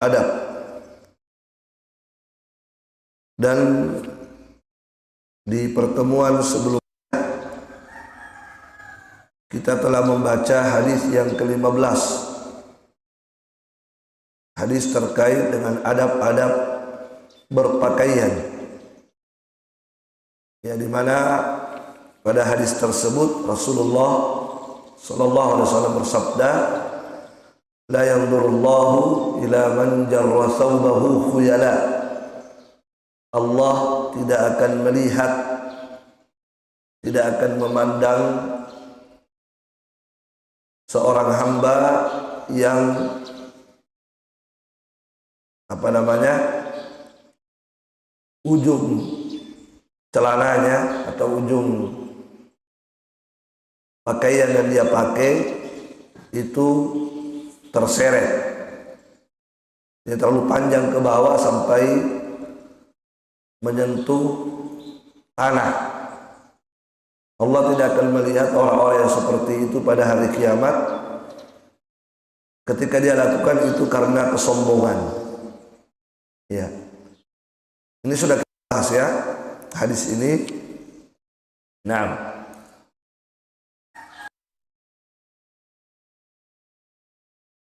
adab. Dan di pertemuan sebelumnya kita telah membaca hadis yang ke-15, hadis terkait dengan adab-adab berpakaian, ya, di mana pada hadis tersebut Rasulullah sallallahu alaihi wasallam bersabda, la yanzurullahu ila man jarra thawbahu khuyala. Allah tidak akan melihat, tidak akan memandang seorang hamba yang ujung celananya atau ujung pakaian yang dia pakai itu terseret, dia terlalu panjang ke bawah sampai menyentuh tanah. Allah tidak akan melihat orang-orang yang seperti itu pada hari kiamat ketika dia lakukan itu karena kesombongan. Ya, ini sudah kita bahas ya, hadis ini. Nah,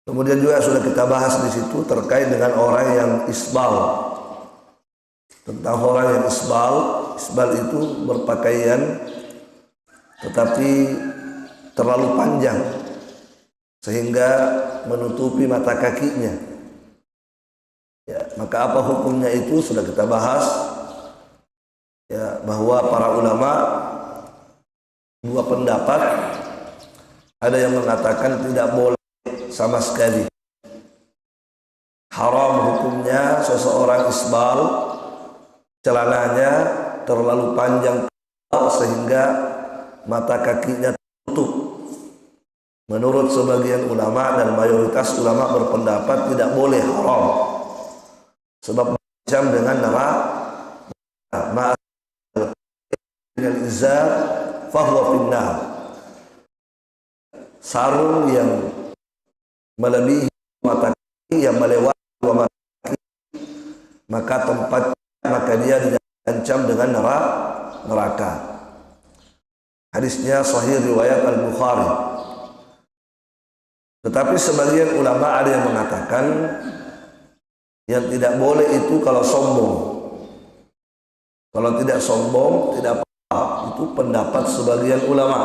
kemudian juga sudah kita bahas di situ terkait dengan orang yang isbal. Tentang orang yang isbal itu berpakaian tetapi terlalu panjang sehingga menutupi mata kakinya. Ya, maka apa hukumnya itu sudah kita bahas. Ya, bahwa para ulama dua pendapat. Ada yang mengatakan tidak boleh sama sekali. Haram hukumnya seseorang isbal, celananya terlalu panjang sehingga mata kakinya tutup. Menurut sebagian ulama dan mayoritas ulama berpendapat tidak boleh, haram, sebab macam dengan neraka. Dengan izar fahuwa finnar. Sarung yang melebihi mata kaki, yang melewati dua mata kaki, maka dia diancam dengan neraka. Hadisnya sahih riwayat Al-Bukhari. Tetapi sebagian ulama ada yang mengatakan yang tidak boleh itu kalau sombong. Kalau tidak sombong tidak apa-apa. Itu pendapat sebagian ulama.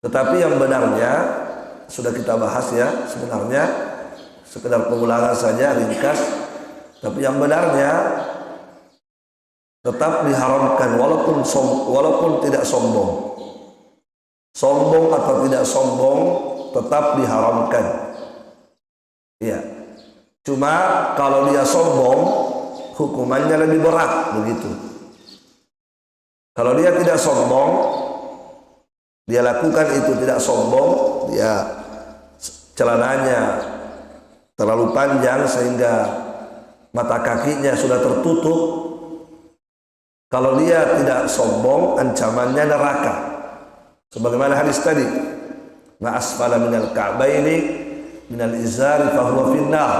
Tetapi yang benarnya sudah kita bahas ya, sebenarnya sekedar pengulangan saja ringkas. Tapi yang benarnya tetap diharamkan walaupun tidak sombong. Sombong atau tidak sombong tetap diharamkan. Iya. Cuma kalau dia sombong hukumannya lebih berat begitu. Kalau dia tidak sombong, dia lakukan itu tidak sombong, dia celananya terlalu panjang sehingga mata kakinya sudah tertutup. Kalau dia tidak sombong, ancamannya neraka. Sebagaimana hadis tadi, ma asfala minal ka'baini minal izari fahuwa finnar.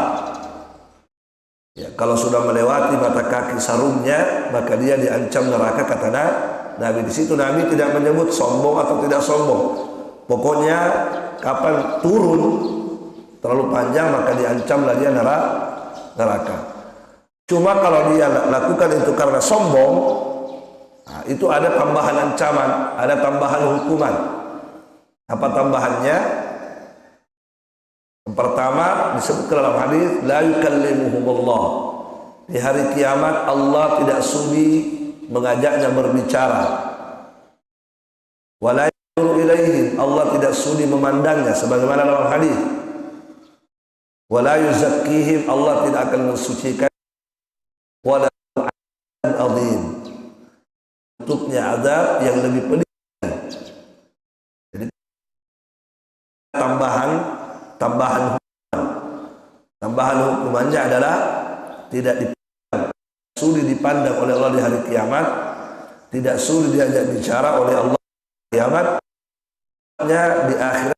Ya, kalau sudah melewati mata kaki sarungnya, maka dia diancam neraka, kata Nabi. Di situ Nabi tidak menyebut sombong atau tidak sombong. Pokoknya kapan turun terlalu panjang maka diancamlah dia neraka. Cuma kalau dia lakukan itu karena sombong, nah, itu ada tambahan ancaman, ada tambahan hukuman. Apa tambahannya? Yang pertama disebut dalam hadis, la yukallimuhumullah. Di hari kiamat Allah tidak sudi mengajaknya berbicara. Wala yanzuru ilaihim, Allah tidak sudi memandangnya sebagaimana dalam hadis. Wala yuzakkihim, Allah tidak akan mensucikan. Wala azim, untuknya azab yang lebih pedih. Jadi tambahan hukumannya adalah tidak dipandang oleh Allah di hari kiamat, tidak sudi diajak bicara oleh Allah di kiamatnya di akhirat.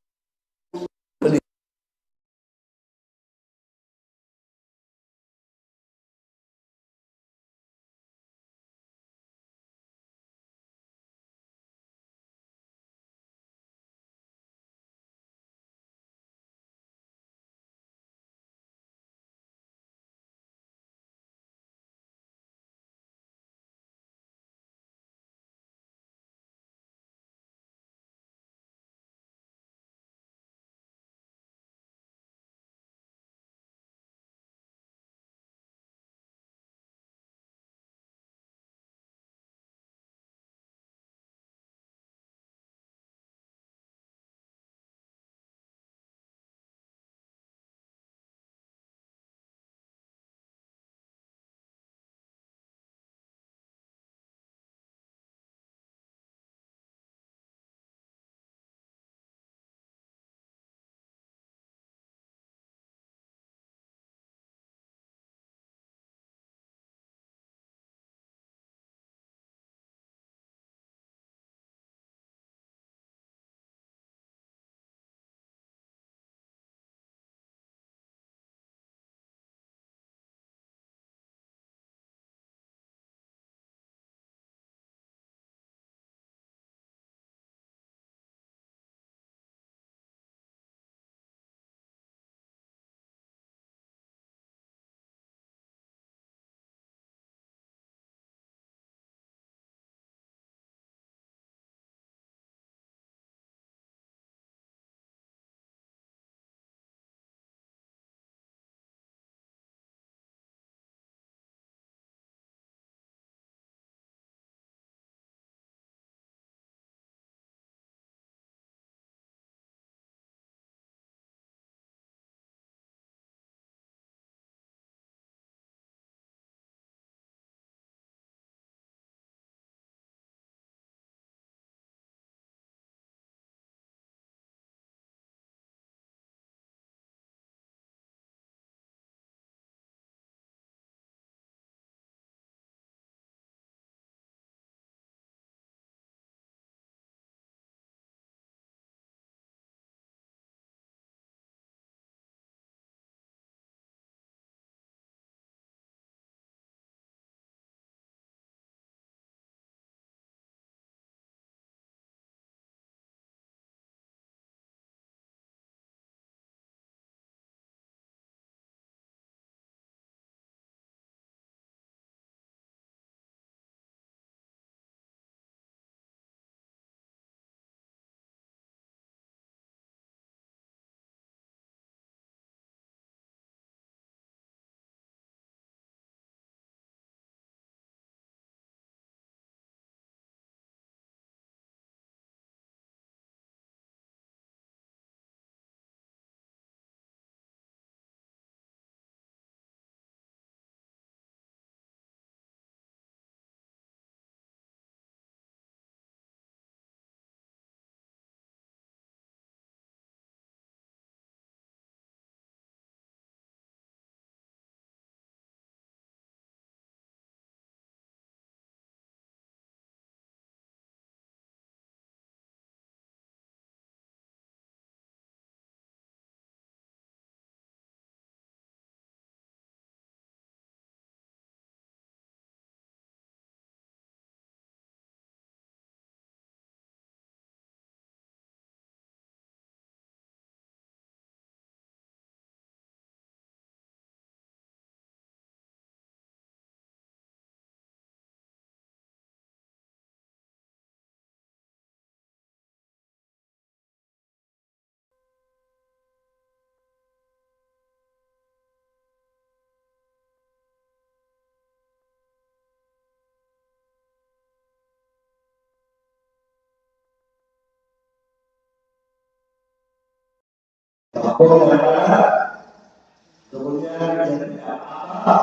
kemudian yang tidak apa,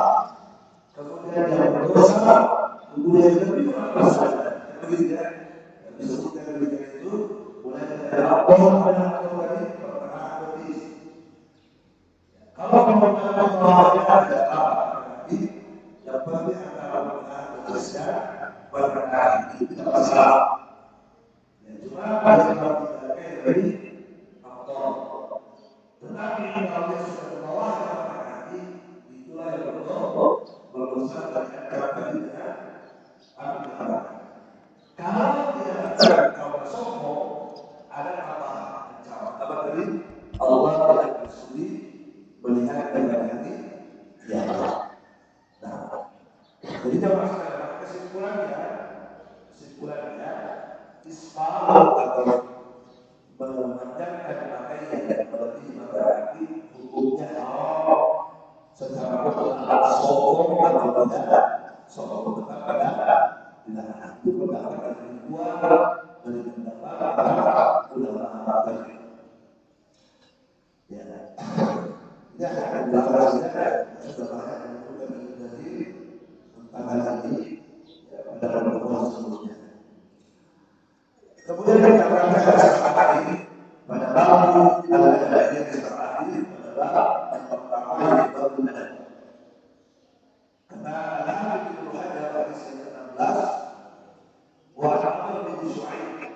kemudian yang berdosa, kemudian yang lebih berdosa. Begitu ya. Disebutkan demikian itu mulai dari Allah dan dari pertengahan betis. Kalau menggunakan Allah tidak apa-apa, yang penting adalah menggunakan betisnya pertengahan itu tidak masalah. Cuma ada yang tidak dari Allah. Tetapi kalau dia sudah ke bawah hati, itulah yang berdosa dan kembali dengan api neraka. Kalau dia kalau sombong, ada ancaman. Apa tadi? Allah tidak bersudi melihat dengan hati. Ya. Nah, jadi jamaah sekalian, kesimpulannya, ismal atau memanjangkan pakaian yang berlebih pada hati hukumnya haram secara mutlak. Sombong atau tidak sombong tetap ada dilarang. Itu pendapat dari dua dari pendapat para ulama tadi. Ya, ya akan dibahasnya sudah banyak yang sudah menjadi tentang hal ini pada pertemuan sebelumnya. Kemudian kita akan ini pada bab al-adab yang terakhir pada bab yang pertama yang berbunyi. Karena al-adab itu ada pada ayat 16 wa al-amr bin Syu'aib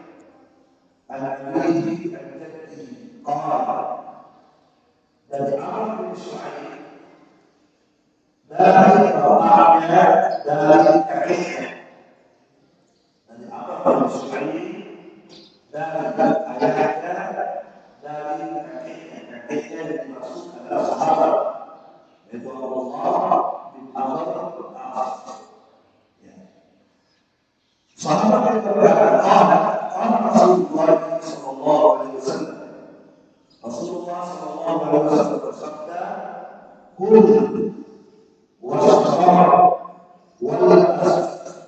al-Nabi al-Jaddi qala dari Amr bin Syu'aib dari bapaknya dari kakeknya dari Amr bin Syu'aib dari ayahnya dari kakeknya yang dimaksud adalah sahabat yaitu Abdullah bin Amr bin As. Sahabat yang berkata, Rasulullah sallallahu alaihi wasallam. Rasulullah sallallahu alaihi wasallam bersabda, "Kul wasafar wal asf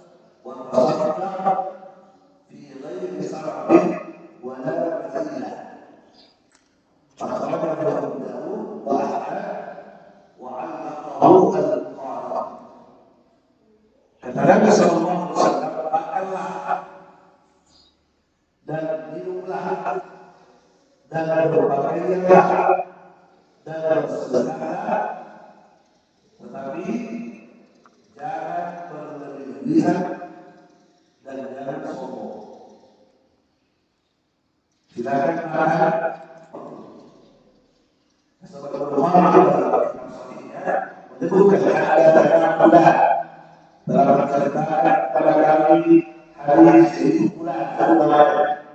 wal tasaddaq fi ghairi sarabin wa la mathila." Akhrajahu Abu Dawud wa Ahmad wa 'allaqahu al-Bukhari. Kata Nabi sallallahu alaihi wasallam, makanlah dan minumlah dan berpakaianlah dan bersedekahlah, tetapi jangan berlebihan dan jangan sombong. Silakan makan. Sebagai Bukhari dalam sahihnya menyebutkan ada dalam ceritakan pada kami hadis itu pula namanya.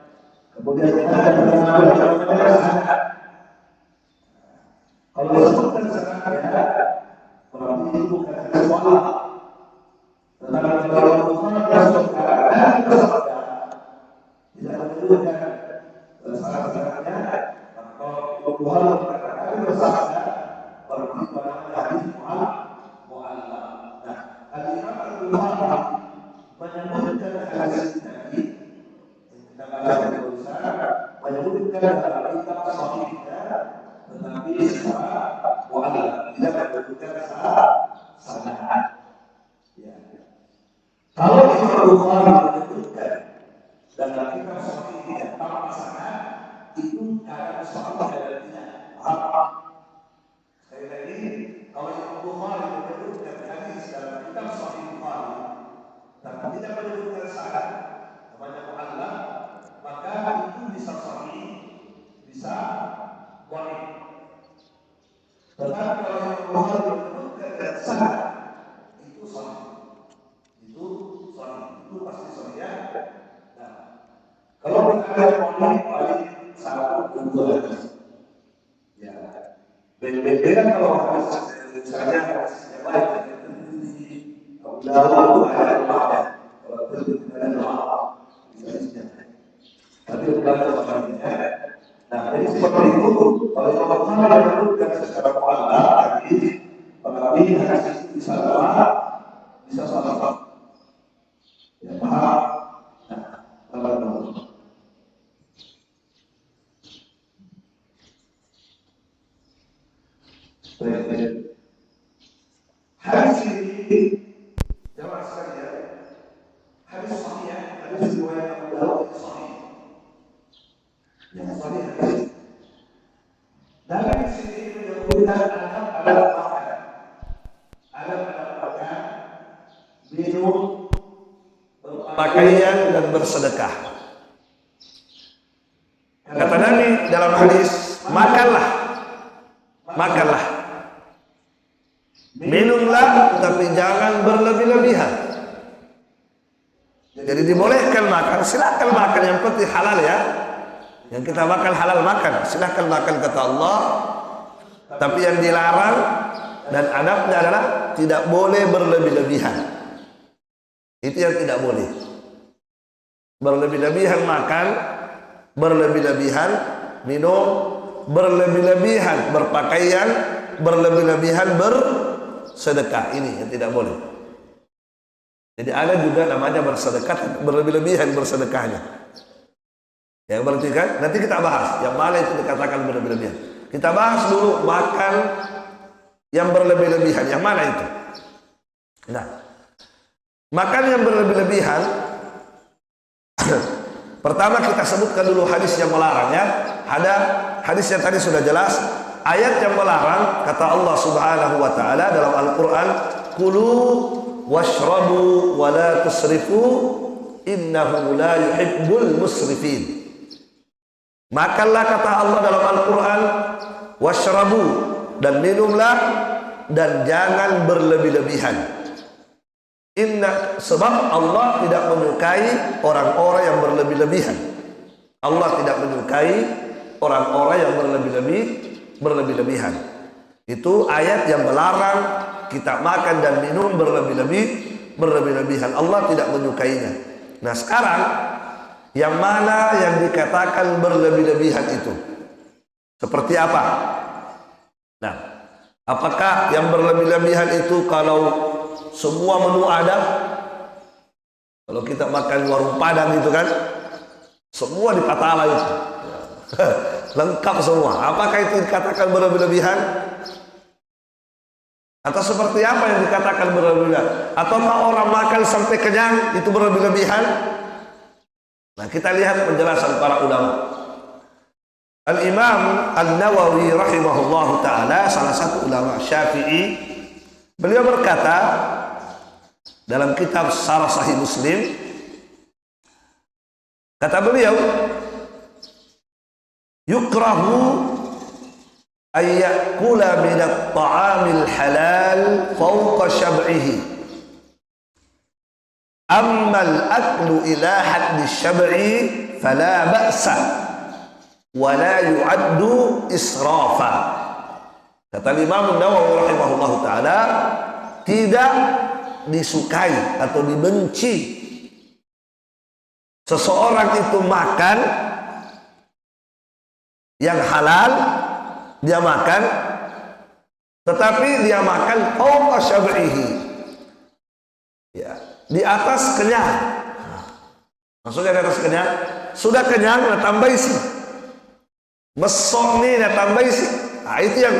Kemudian ada namanya sanad. Kalau disebutkan sanadnya berarti itu bukan soal. Tetapi kalau Bukhari masukkan hadis bersabda tidak menyebutkan sanadnya, kalau Bukhari berkata hadis bersabda berarti pada hadis mu'allaq. Nah, Al-Imam Al-Bukhari menyebutkan hadis tadi kita baca di tulisan menyebutkan dalam kitab sahihnya, tetapi secara mu'allaq, tidak menyebutkan secara sanad. Ya. Kalau Imam Bukhari menyebutkan dalam kitab sahihnya tanpa sanad, itu karena sahih dan tidak. Sekali lagi, kalau Imam Bukhari menyebutkan hadis dalam kitab sahih Bukhari tapi tidak menyebutkan sanad, namanya mu'allaq, maka itu bisa sahih, bisa dhaif. Tetapi kalau yang Bukhari menyebutkan sanad, itu sahih. Itu sahih, itu pasti sahih ya. Nah, kalau kita ada paling satu dua hadis. Ya. Beda kalau hadis misalnya hadis yang lain Kalau ada kalau tidak ada tapi bukan semuanya. Nah, jadi seperti itu. Kalau yang pertama menyebutkan secara mu'allaq tadi hadis itu bisa salah. Ya, paham? Nah, Hadis ini jamaah sekalian, hadis sahih ya, hadis riwayat Abu Dawud sahih. Yang sahih hadis. Dalam sini menyebutkan adab makan, adab makan, minum, berpakaian dan bersedekah. Kata Nabi dalam hadis, makanlah, makanlah, minumlah, tapi jangan berlebih-lebihan. Jadi dibolehkan makan, silakan makan, yang penting halal ya. Yang kita makan halal makan, silakan makan kata Allah. Tapi yang dilarang dan adabnya adalah tidak boleh berlebih-lebihan. Itu yang tidak boleh. Berlebih-lebihan makan, berlebih-lebihan minum, berlebih-lebihan berpakaian, berlebih-lebihan bersedekah. Ini yang tidak boleh. Jadi ada juga namanya bersedekah, berlebih-lebihan bersedekahnya. Yang berarti kan nanti kita bahas yang mana itu dikatakan berlebih-lebihan. Kita bahas dulu makan yang berlebih-lebihan, yang mana itu. Nah, makan yang berlebih-lebihan pertama kita sebutkan dulu hadis yang melarang ya. Ada hadis yang tadi sudah jelas, ayat yang melarang kata Allah Subhanahu wa taala dalam Al-Qur'an, "Kulu washrabu wa la tusrifu innahu la yuhibbul musrifin." Makanlah kata Allah dalam Al-Quran, washrabu, dan minumlah, dan jangan berlebih-lebihan. Sebab Allah tidak menyukai orang-orang yang berlebih-lebihan. Allah tidak menyukai orang-orang yang berlebih-lebihan. Itu ayat yang melarang kita makan dan minum berlebih-lebihan. Allah tidak menyukainya. Nah sekarang yang mana yang dikatakan berlebih-lebihan itu? Seperti apa? Nah, apakah yang berlebih-lebihan itu kalau semua menu ada? Kalau kita makan warung Padang itu kan, semua di patala itu. Lengkap semua. Apakah itu dikatakan berlebih-lebihan? Atau seperti apa yang dikatakan berlebih-lebihan? Ataukah orang makan sampai kenyang itu berlebih-lebihan? Nah kita lihat penjelasan para ulama. Al-Imam An-Nawawi rahimahullahu ta'ala, salah satu ulama Syafi'i, beliau berkata dalam kitab Syarah Sahih Muslim, kata beliau, yukrahu ayyakula minat ta'amil halal fawqa syab'ihi. Ammal aklu ila haddi syab'i fala ba'sa wa la yu'addu israfa. Kata Imam Nawawi rahimahullah ta'ala, tidak disukai atau dibenci seseorang itu makan yang halal, dia makan, tetapi dia makan fawqa syab'ihi, ya, di atas kenyang. Maksudnya di atas kenyang, sudah kenyang nah tambah isi, mesok nih nah tambah isi. Nah itu yang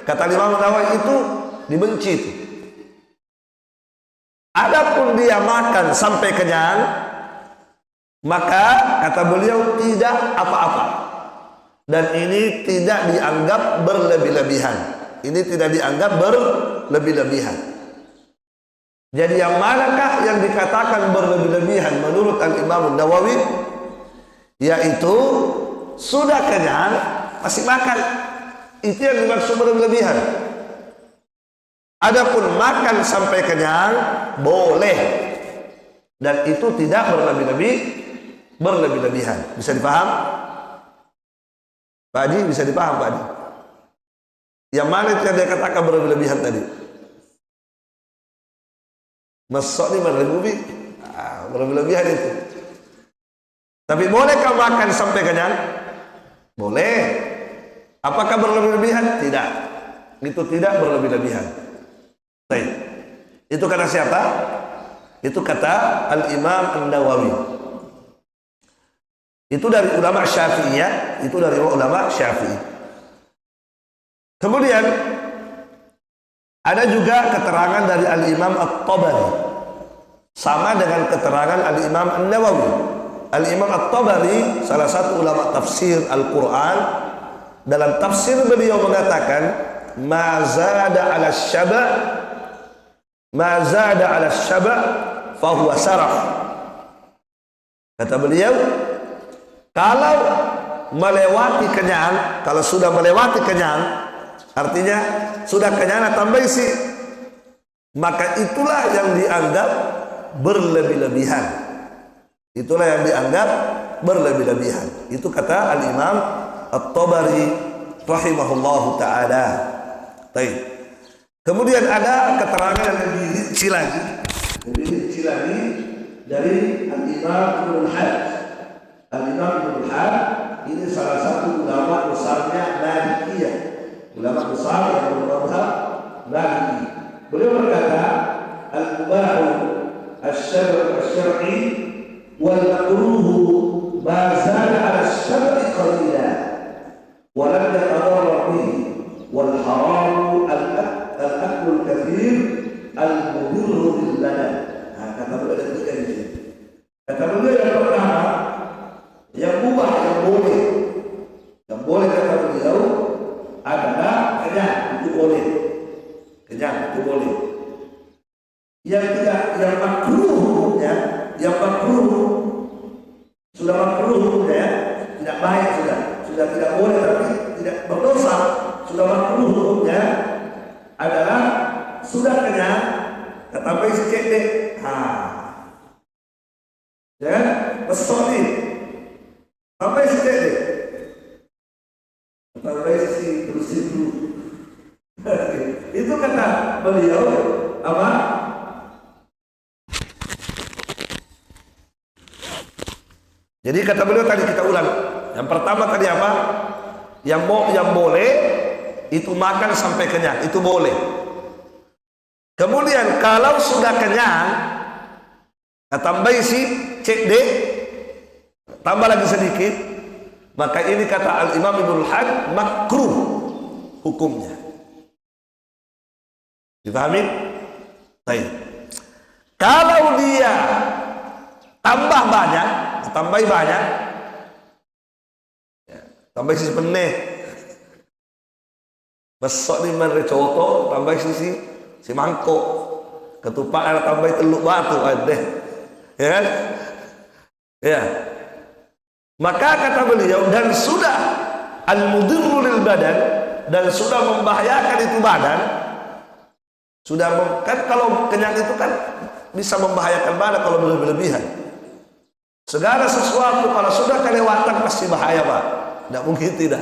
kata Imam Nawawi itu dibenci itu. Adapun dia makan sampai kenyang, maka kata beliau tidak apa-apa, dan ini tidak dianggap berlebih-lebihan. Ini tidak dianggap berlebih-lebihan. Jadi yang manakah yang dikatakan berlebih-lebihan menurut Al-Imam Nawawi? Yaitu sudah kenyang masih makan. Itu yang dimaksud berlebih-lebihan. Adapun makan sampai kenyang boleh, dan itu tidak berlebih-lebihan. Bisa dipaham? Pak Haji, bisa dipaham Pak Haji? Yang mana itu yang dia katakan berlebih-lebihan tadi? Masuk ini berlebih-lebihan itu. Tapi bolehkah makan sampai kenyang? Boleh. Apakah berlebih-lebihan? Tidak. Itu tidak berlebih-lebihan. Baik. Itu kata siapa? Itu kata Al-Imam An-Nawawi. Itu dari ulama Syafi'i ya. Itu dari ulama Syafi'i. Kemudian Ada juga keterangan dari Al-Imam At-Tabari, sama dengan keterangan Al-Imam An-Nawawi. Al-Imam At-Tabari, salah satu ulama tafsir Al-Quran, dalam tafsir beliau mengatakan, ma zada ala syaba' fahuwa saraf. Kata beliau, kalau melewati kenyang, kalau sudah melewati kenyang, artinya sudah kenyang tambah isi, maka itulah yang dianggap berlebih-lebihan. Itulah yang dianggap berlebih-lebihan. Itu kata Al-Imam At-Tabari rahimahullahu ta'ala. Baik. Kemudian ada keterangan yang lebih rinci lagi dari Al-Imam Ibnul Hajj. Al-Imam Ibnul Hajj ini salah satu ulama besarnya Malikiyah, ulama besar yang bermadzhab Maliki. Beliau berkata, al-mubahu asy-syar'i wal makruhu ma zada 'ala asy-syar'i qalila wa lam yatadarrar bihi wal haramu al-aklu al-kathir al-mudirru bil badan. Kata beliau ada tiga ini. Kata beliau yang pertama, yang mubah, yang boleh. Yang boleh kata beliau adalah kenyang, itu boleh. Kenyang, itu boleh. Yang tidak, yang makruh hukumnya, yang makruh, sudah makruh hukumnya, tidak baik sudah tidak boleh tapi tidak berdosa, sudah makruh hukumnya adalah sudah kenyang, tetapi si cek deh, ya, besok nih, sampai si cek deh. Sampai si bersih dulu. Itu kata beliau apa? Jadi kata beliau tadi kita ulang. Yang pertama tadi apa? Yang boleh itu makan sampai kenyang, itu boleh. Kemudian kalau sudah kenyang, tambah isi cek deh, tambah lagi sedikit, maka ini kata Al-Imam Ibnul Hajj makruh hukumnya. Dipahami? Baik. Kalau dia tambah banyak, tambah sisi peneh, besok ni mana coto, tambah si mangkok, ketupat ada tambah teluk batu ada, ya kan? Ya. Maka kata beliau, dan sudah al-mudirru lil badan, dan sudah membahayakan itu badan, kan kalau kenyang itu kan bisa membahayakan badan kalau berlebihan. Segala sesuatu kalau sudah kelewatan pasti bahaya, Pak. Tidak mungkin tidak.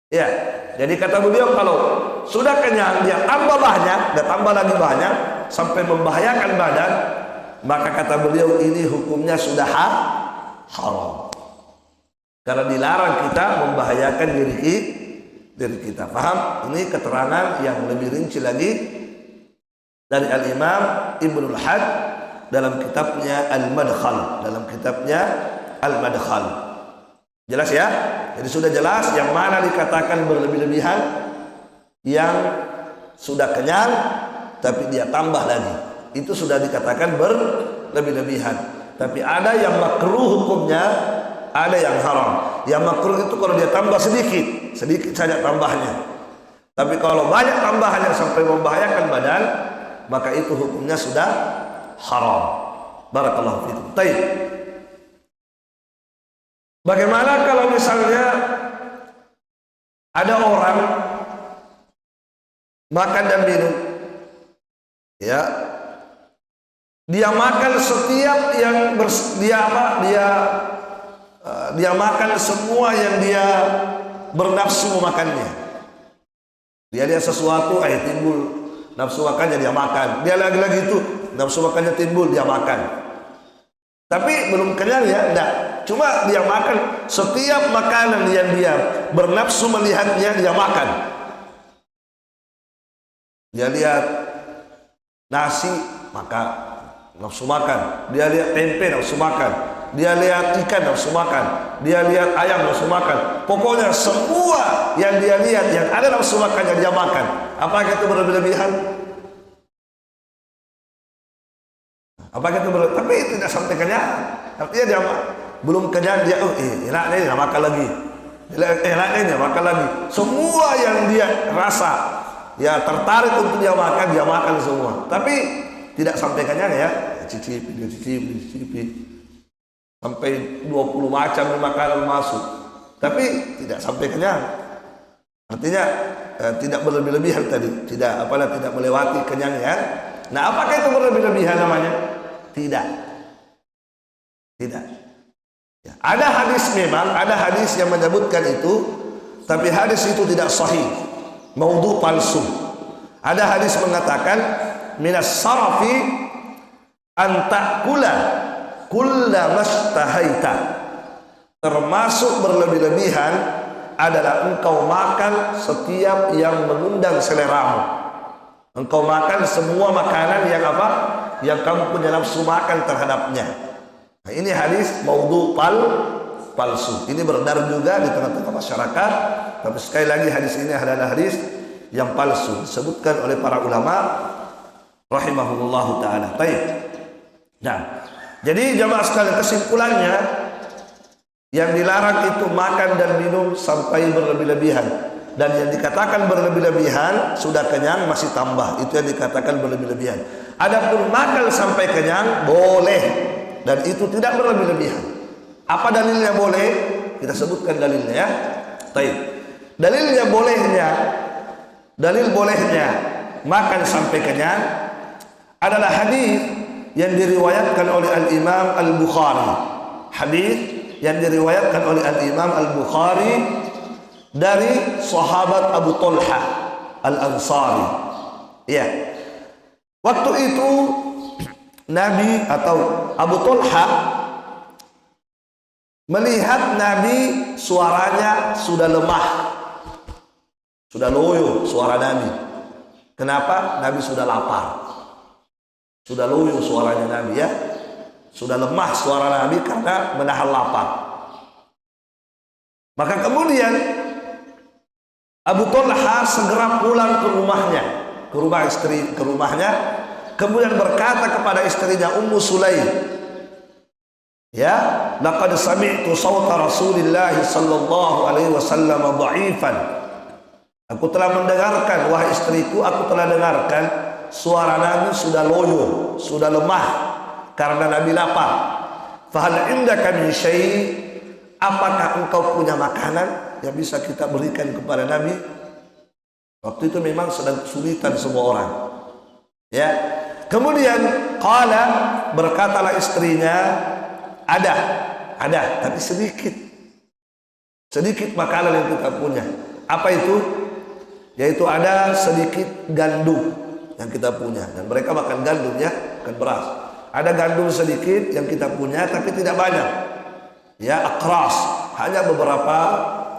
Ya, jadi kata beliau kalau sudah kenyang dia tambah banyak, dan tambah lagi banyak sampai membahayakan badan, maka kata beliau ini hukumnya sudah haram. Karena dilarang kita membahayakan diri kita. Paham? Ini keterangan yang lebih rinci lagi dari Al-Imam Ibnul Hajj dalam kitabnya Al-Madkhal. Jelas ya? Jadi sudah jelas yang mana dikatakan berlebih-lebihan, yang sudah kenyang tapi dia tambah lagi. Itu sudah dikatakan berlebih-lebihan. Tapi ada yang makruh hukumnya, ada yang haram. Yang makruh itu kalau dia tambah sedikit saja tambahnya. Tapi kalau banyak tambahannya sampai membahayakan badan, maka itu hukumnya sudah haram. Barakallahu fikum. Baik. Bagaimana kalau misalnya ada orang makan dan minum, ya, dia makan setiap yang dia makan semua yang dia bernafsu memakannya. Dia lihat sesuatu, timbul nafsu makannya, dia makan. Dia lagi-lagi itu nafsu makannya timbul, dia makan. Tapi belum kenyang ya, enggak. Cuma dia makan setiap makanan yang dia bernafsu melihatnya, dia makan. Dia lihat nasi, maka nafsu makan. Dia lihat tempe, nafsu makan. dia lihat ikan nafsu makan, dia lihat ayam nafsu makan. Pokoknya semua yang dia lihat yang ada nafsu makan yang dia makan. Apakah itu berlebihan? Apakah itu berlebihan? Tapi tidak sampai kenyang. Artinya dia belum kenyang, dia enak nih, makan lagi. Enak nih, makan lagi. Semua yang dia rasa ya tertarik untuk dia makan semua. Tapi tidak sampai kenyang ya. Cicipi. Sampai 20 macam makanan masuk. Tapi tidak sampai kenyang. Artinya tidak berlebihan tadi. Tidak melewati kenyangnya. Nah, apakah itu berlebihan namanya? Tidak. Ya, ada hadis yang menyebutkan itu, tapi hadis itu tidak sahih. Maudhu palsu. Ada hadis mengatakan minas sarafi antakula kulla mastahaita, termasuk berlebih-lebihan adalah engkau makan setiap yang mengundang seleramu. Engkau makan semua makanan yang apa? Yang kamu punya nafsu makan terhadapnya. Nah, ini hadis maudhu palsu. Ini beredar juga di tengah-tengah masyarakat. Tapi sekali lagi hadis ini adalah hadis yang palsu, disebutkan oleh para ulama rahimahullahu taala. Baik. Nah, jadi jamaah sekalian, kesimpulannya yang dilarang itu makan dan minum sampai berlebih-lebihan, dan yang dikatakan berlebih-lebihan sudah kenyang masih tambah, itu yang dikatakan berlebih-lebihan. Adapun makan sampai kenyang boleh, dan itu tidak berlebih-lebihan. Apa dalilnya boleh? Kita sebutkan dalilnya ya. Baik. Dalil bolehnya makan sampai kenyang adalah hadis yang diriwayatkan oleh Al-Imam Al-Bukhari. Hadis yang diriwayatkan oleh Al-Imam Al-Bukhari dari sahabat Abu Talha Al-Ansari. Ya. Waktu itu Nabi atau Abu Talha melihat Nabi suaranya sudah lemah, sudah loyo suara Nabi. Kenapa? Nabi sudah lapar. Sudah loyo suaranya Nabi ya. Sudah lemah suara Nabi karena menahan lapar. Maka kemudian Abu Talha segera pulang ke rumahnya, ke rumahnya, kemudian berkata kepada istrinya Ummu Sulaim, ya, laqad sami'tu sawta Rasulillah sallallahu alaihi wasallam dha'ifan. Aku telah mendengarkan, wahai istriku, aku telah dengarkan suara Nabi sudah loyo, sudah lemah karena Nabi lapar. Fahal indaka min syai', apakah engkau punya makanan yang bisa kita berikan kepada Nabi? Waktu itu memang sedang kesulitan semua orang. Ya. Kemudian qala, berkatalah istrinya, ada, tapi sedikit. Sedikit makanan yang kita punya. Apa itu? Yaitu ada sedikit gandum yang kita punya, dan mereka makan gandum ya, bukan beras. Ada gandum sedikit yang kita punya, tapi tidak banyak. Ya, akras, hanya beberapa,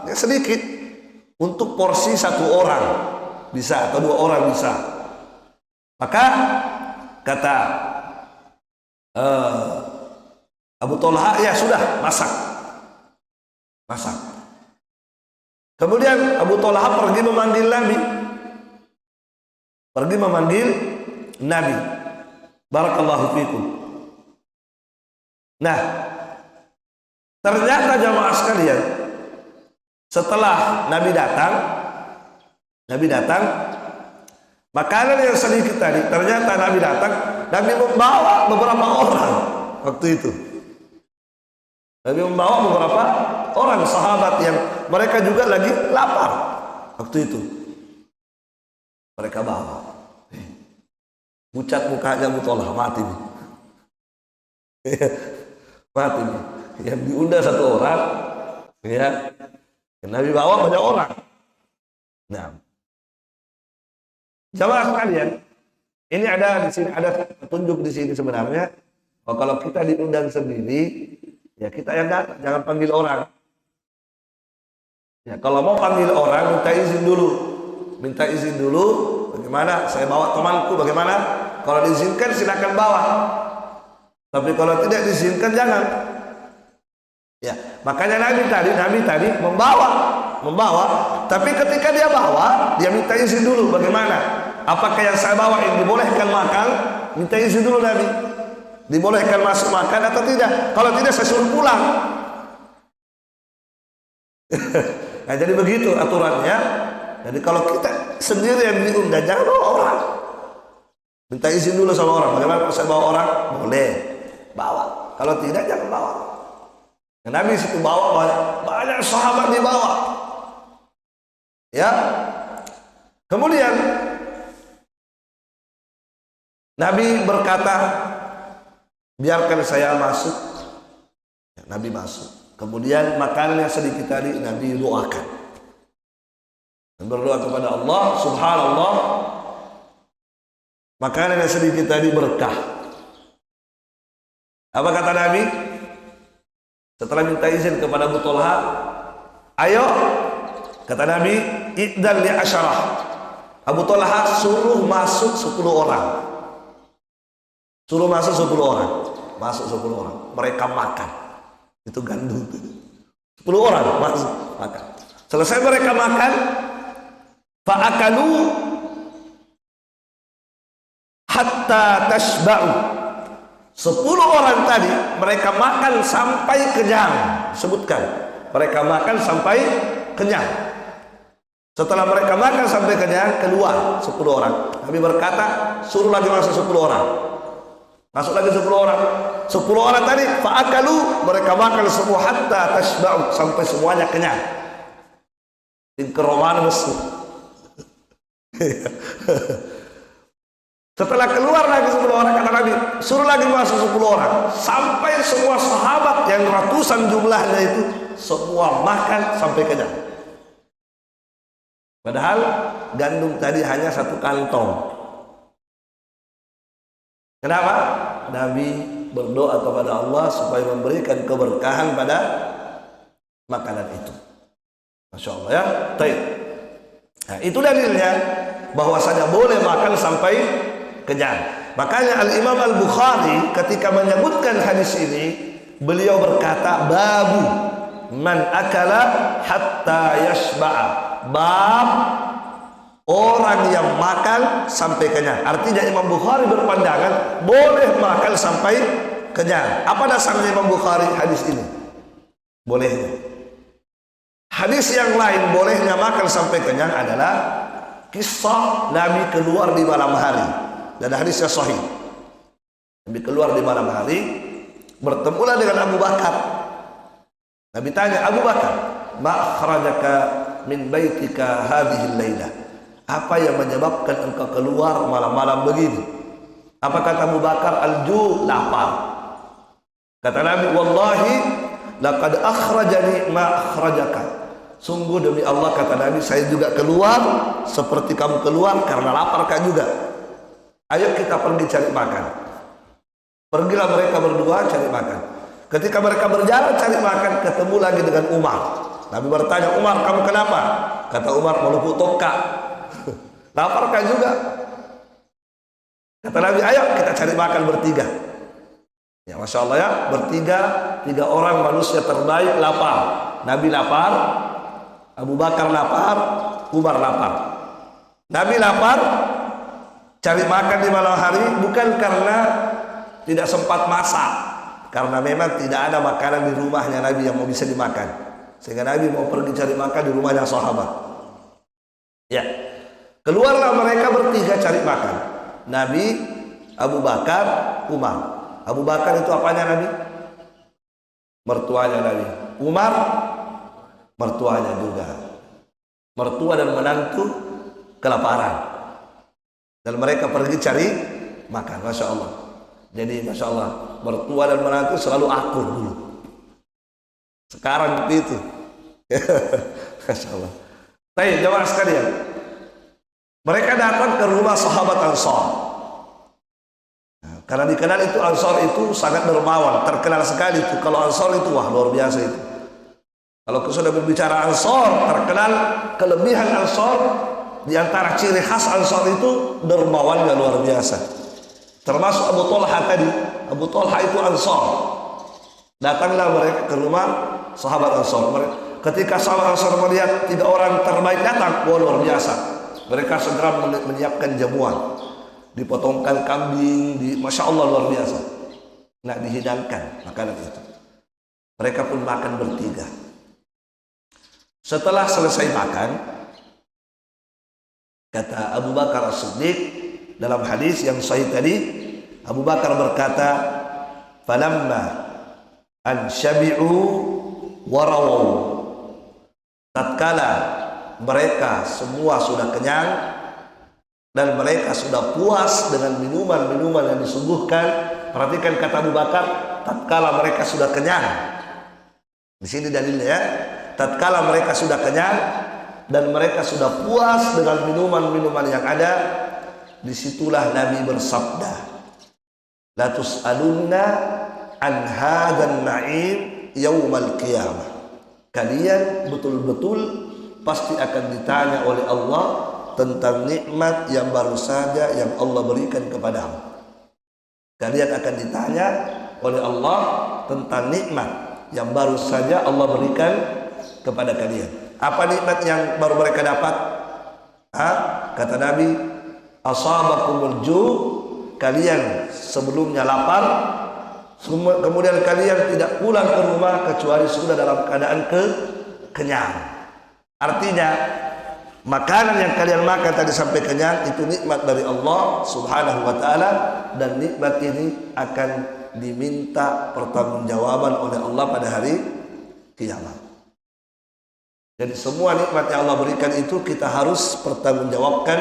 ya sedikit untuk porsi satu orang bisa atau 2 orang bisa. Maka kata Abu Talha, ya sudah, masak. Kemudian Abu Talha pergi memanggil Nabi. Barakallahu fikum. Nah, ternyata jamaah sekalian, setelah Nabi datang, makanan yang sedikit tadi, ternyata Nabi datang, Nabi membawa beberapa orang waktu itu. Nabi membawa beberapa orang sahabat yang mereka juga lagi lapar waktu itu. Mereka bawa. Pucat mukanya Abu Talha, mati nih. Mati nih. Yang diundang 1 orang, ya. Yang Nabi bawa banyak orang. Nah, jamaah sekalian, ini ada di sini, ada petunjuk di sini sebenarnya. Kalau kita diundang sendiri, ya kita yang datang, jangan panggil orang. Ya, kalau mau panggil orang, minta izin dulu. Bagaimana? Saya bawa temanku, bagaimana? Kalau diizinkan silakan bawa. Tapi kalau tidak diizinkan jangan. Ya, makanya Nabi tadi membawa, tapi ketika dia bawa, dia minta izin dulu. Bagaimana? Apakah yang saya bawa ini dibolehkan makan? Minta izin dulu Nabi. Dibolehkan masuk makan atau tidak? Kalau tidak saya suruh pulang. Nah, jadi begitu aturannya. Jadi kalau kita sendiri yang diundang, jangan bawa orang. Minta izin dulu sama orang. Bagaimana kalau saya bawa orang? Boleh bawa. Kalau tidak, jangan bawa. Nah, Nabi situ bawa banyak sahabat dibawa. Ya. Kemudian Nabi berkata, biarkan saya masuk. Nabi masuk. Kemudian makanan yang sedikit tadi Nabi doakan. Berdoa kepada Allah, subhanallah. Makanan yang sedikit tadi berkah. Apa kata Nabi? Setelah minta izin kepada Abu Talha, ayo, kata Nabi, idzan li asyarah. Abu Talha suruh masuk 10 orang. Suruh masuk 10 orang. Masuk 10 orang. Mereka makan. Itu gandum. 10 orang masuk makan. Selesai mereka makan, fa'akalu hatta tashba'u. 10 orang tadi mereka makan sampai kenyang. Sebutkan, mereka makan sampai kenyang. Setelah mereka makan sampai kenyang, keluar 10 orang. Nabi berkata, suruh lagi masuk 10 orang. Masuk lagi 10 orang. 10 orang tadi fa'akalu, mereka makan semua hatta tashba'u, sampai semuanya kenyang. Ingkeroman mesum. Setelah keluar lagi 10 orang, kata Nabi, suruh lagi masuk 10 orang. Sampai semua sahabat yang ratusan jumlahnya itu semua makan sampai kenyang. Padahal gandum tadi hanya 1 kantong. Kenapa? Nabi berdoa kepada Allah supaya memberikan keberkahan pada makanan itu. Masya Allah ya. Baik. Nah, itu dalilnya bahwasanya boleh makan sampai kenyang. Makanya Al-Imam Al-Bukhari ketika menyebutkan hadis ini, beliau berkata, babu man akala hatta yashba'a. Bab orang yang makan sampai kenyang. Artinya Imam Bukhari berpandangan boleh makan sampai kenyang. Apa dasarnya Imam Bukhari hadis ini? Bolehnya. Hadis yang lain bolehnya makan sampai kenyang adalah kisah Nabi keluar di malam hari. Dan hadisnya sahih. Nabi keluar di malam hari, bertemulah dengan Abu Bakar. Nabi tanya, Abu Bakar, ma kharajaka min baitika hadhil lailah? Apa yang menyebabkan engkau keluar malam-malam begini? Apa kata Abu Bakar? Al-ju', lapar. Kata Nabi, wallahi laqad akhrajani ma akhrajaka. Sungguh demi Allah, kata Nabi, saya juga keluar seperti kamu keluar karena lapar kak juga. Ayo kita pergi cari makan. Pergilah mereka berdua cari makan. Ketika mereka berjalan cari makan, ketemu lagi dengan Umar. Nabi bertanya, Umar, kamu kenapa? Kata Umar, melupu toka. Lapar kan juga. Kata Nabi, ayo kita cari makan bertiga. Ya, Masya Allah ya, bertiga, 3 orang manusia terbaik lapar. Nabi lapar, Abu Bakar lapar, Umar lapar. Nabi lapar, cari makan di malam hari bukan karena tidak sempat masak, karena memang tidak ada makanan di rumahnya Nabi yang mau bisa dimakan, sehingga Nabi mau pergi cari makan di rumahnya sahabat. Ya, keluarlah mereka bertiga cari makan. Nabi, Abu Bakar, Umar. Abu Bakar itu apanya Nabi? Mertuanya Nabi. Umar, mertuanya juga. Mertua dan menantu kelaparan. Dan mereka pergi cari makan. Masya Allah. Jadi Masya Allah, mertua dan menantu selalu akur dulu. Sekarang begitu. Masya Allah. Baik, jemaah sekalian, mereka datang ke rumah sahabat Ansar. Nah, karena dikenal itu Ansar itu sangat dermawan, terkenal sekali itu. Kalau Ansar itu wah luar biasa itu. Kalau sudah berbicara Ansar, terkenal kelebihan Ansar. Di antara ciri khas Ansar itu dermawannya luar biasa. Termasuk Abu Talha tadi. Abu Talha itu Ansar. Datanglah mereka ke rumah sahabat Ansor. Ketika sahabat Ansor melihat 3 orang terbaik datang, wah luar biasa. Mereka segera menyiapkan jamuan, dipotongkan kambing, masya Allah luar biasa. Nah, dihidangkan makanan itu. Mereka pun makan bertiga. Setelah selesai makan, kata Abu Bakar As-Siddiq dalam hadis yang sahih tadi, Abu Bakar berkata, "Falamma an syabi'u warawau." Tatkala mereka semua sudah kenyang dan mereka sudah puas dengan minuman-minuman yang disuguhkan. Perhatikan kata Abu Bakar, tatkala mereka sudah kenyang. Di sini dalilnya ya. Tatkala mereka sudah kenyang dan mereka sudah puas dengan minuman-minuman yang ada, disitulah Nabi bersabda, "La tus'alunna an hadzal na'im yaumal qiyamah." Kalian betul-betul pasti akan ditanya oleh Allah tentang nikmat yang baru saja yang Allah berikan kepadamu. Kalian akan ditanya oleh Allah tentang nikmat yang baru saja Allah berikan kepada kalian. Apa nikmat yang baru mereka dapat? Kata Nabi, asabakumul ju', kalian sebelumnya lapar, kemudian kalian tidak pulang ke rumah kecuali sudah dalam keadaan kenyang. Artinya makanan yang kalian makan tadi sampai kenyang itu nikmat dari Allah Subhanahu wa taala, dan nikmat ini akan diminta pertanggungjawaban oleh Allah pada hari kiamat. Jadi semua nikmat yang Allah berikan itu kita harus pertanggungjawabkan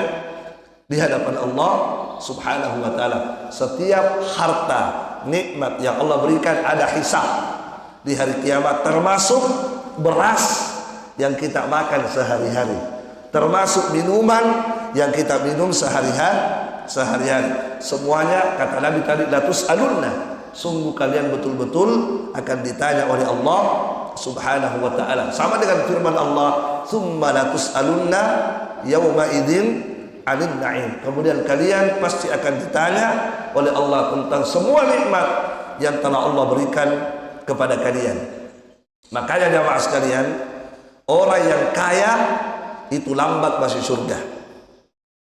di hadapan Allah Subhanahu wa taala. Setiap harta nikmat yang Allah berikan ada hisab di hari kiamat, termasuk beras yang kita makan sehari-hari, termasuk minuman yang kita minum sehari-hari. Semuanya kata Nabi tadi, la tus'alunna, sungguh kalian betul-betul akan ditanya oleh Allah Subhanahu wa ta'ala. Sama dengan firman Allah, "Tsumma la tus'alunna yauma idzin 'anil na'im." Kemudian kalian pasti akan ditanya oleh Allah tentang semua nikmat yang telah Allah berikan kepada kalian. Makanya jamaah sekalian, orang yang kaya itu lambat masuk surga.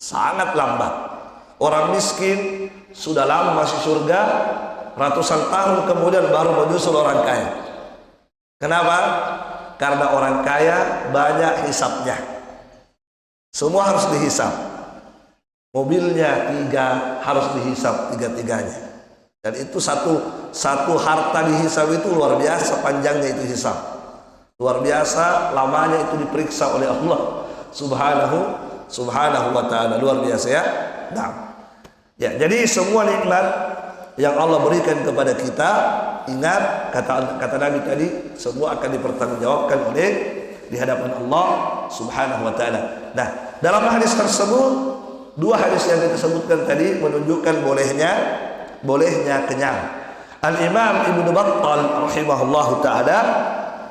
Sangat lambat. Orang miskin sudah lama masuk surga, ratusan tahun kemudian baru menyusul orang kaya. Kenapa? Karena orang kaya banyak hisapnya. Semua harus dihisap. Mobilnya 3 harus dihisap 3-tiganya. Dan itu satu harta dihisap itu luar biasa panjangnya itu hisap. Luar biasa lamanya itu diperiksa oleh Allah Subhanahu wa ta'ala. Luar biasa ya. Nah, ya, jadi semua nikmat yang Allah berikan kepada kita, ingat kata Nabi tadi, semua akan dipertanggungjawabkan oleh di hadapan Allah Subhanahu wa taala. Nah, dalam hadis tersebut, 2 hadis yang kita sebutkan tadi menunjukkan bolehnya kenyang. Al-Imam Ibnu Battal rahimahullahu taala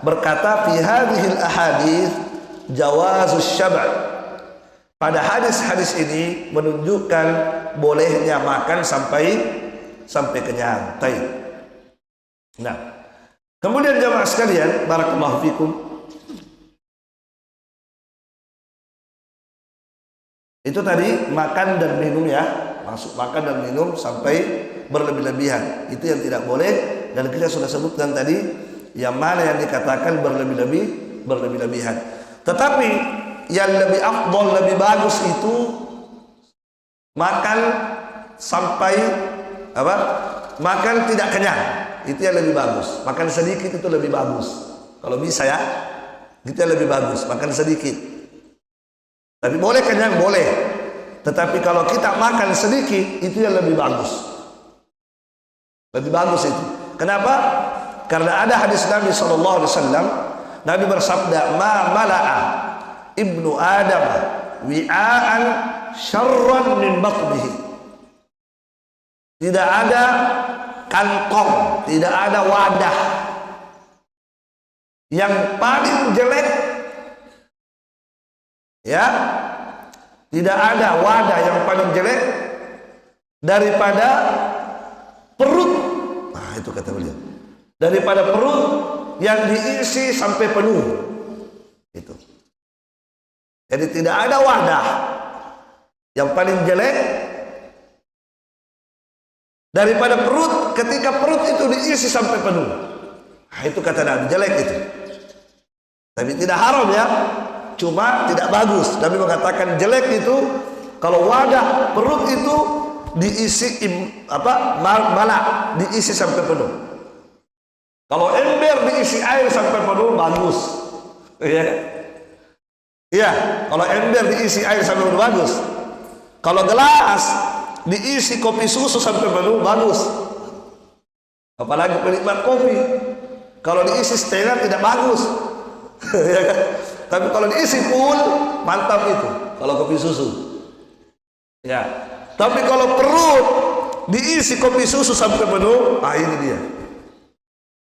berkata, fi hadhil ahadits jawazus syab'. Pada hadis-hadis ini menunjukkan bolehnya makan sampai kenyang. Baik. Nah, kemudian jamaah sekalian, barakallahu fikum, itu tadi makan dan minum ya, masuk makan dan minum sampai berlebih-lebihan. Itu yang tidak boleh, dan kita sudah sebutkan tadi yang mana yang dikatakan berlebih-lebihan. Tetapi yang lebih afdol, lebih bagus itu makan sampai makan tidak kenyang, itu yang lebih bagus. Makan sedikit itu lebih bagus. Kalau bisa ya, itu yang lebih bagus. Makan sedikit. Tapi boleh kenyang, boleh. Tetapi kalau kita makan sedikit, itu yang lebih bagus. Lebih bagus itu. Kenapa? Karena ada hadis Nabi SAW. Nabi bersabda, "Ma mala'a ibnu Adam wi'aan syarran min batnihi." Tidak ada kantong, tidak ada wadah yang paling jelek, ya, tidak ada wadah yang paling jelek daripada perut. Nah, itu kata beliau, daripada perut yang diisi sampai penuh. Itu. Jadi tidak ada wadah yang paling jelek daripada perut ketika perut itu diisi sampai penuh. Nah, itu kata Nabi, jelek itu. Tapi tidak haram ya, cuma tidak bagus. Nabi mengatakan jelek itu kalau wadah perut itu diisi malak, diisi sampai penuh. Kalau ember diisi air sampai penuh bagus. Iya. Iya, kalau ember diisi air sampai penuh bagus. Kalau gelas diisi kopi susu sampai penuh bagus. Apalagi penikmat kopi. Kalau diisi setengah tidak bagus. Ya kan? Tapi kalau diisi full mantap itu. Kalau kopi susu. Ya. Tapi kalau perut diisi kopi susu sampai penuh, ah ini dia.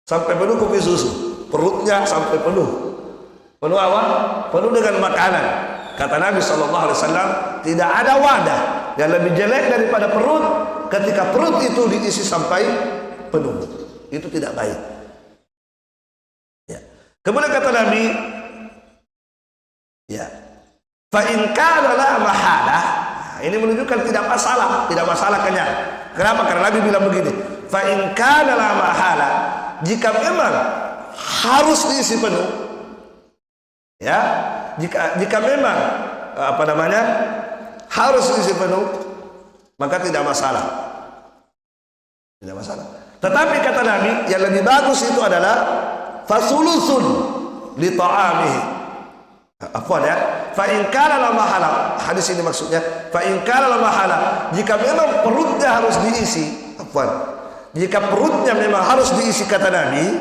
Sampai penuh kopi susu. Perutnya sampai penuh. Penuh apa? Penuh dengan makanan. Kata Nabi SAW, tidak ada wadah yang lebih jelek daripada perut ketika perut itu diisi sampai penuh. Itu tidak baik. Ya. Kemudian kata Nabi, ya, fa in kana la mahalah. Ini menunjukkan tidak masalah kenyang. Kenapa? Karena Nabi bilang begini, fa in kana la mahalah, jika memang harus diisi penuh, ya, jika memang harus diisi penuh, maka tidak masalah. Tidak masalah. Tetapi kata Nabi, yang lebih bagus itu adalah fasulusun li ta'amihi. Afwan ya. Fa in kana la mahala. Hadis ini maksudnya, fa in kana la mahala, jika memang perutnya harus diisi, afwan. Jika perutnya memang harus diisi kata Nabi,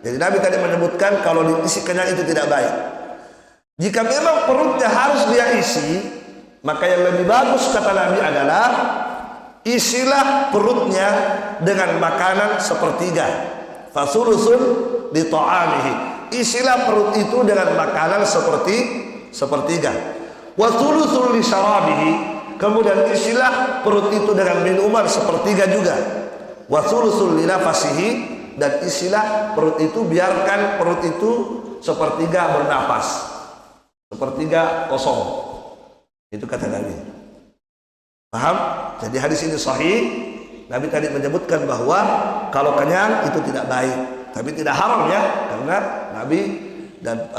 jadi Nabi tadi menyebutkan kalau diisi kenyang itu tidak baik. Jika memang perutnya harus dia isi, maka yang lebih bagus kata Nabi adalah isilah perutnya dengan makanan sepertiga. Fasulusun li ta'amihi. Isilah perut itu dengan makanan sepertiga. Wa thuluthun li syarabihi. Kemudian isilah perut itu dengan minuman sepertiga juga. Wa thuluthun li nafasihi, dan isilah perut itu, biarkan perut itu sepertiga bernapas. Sepertiga kosong. Itu kata Nabi. Paham? Jadi hadis ini sahih. Nabi tadi menyebutkan bahwa kalau kenyang itu tidak baik, tapi tidak haram ya, karena Nabi dan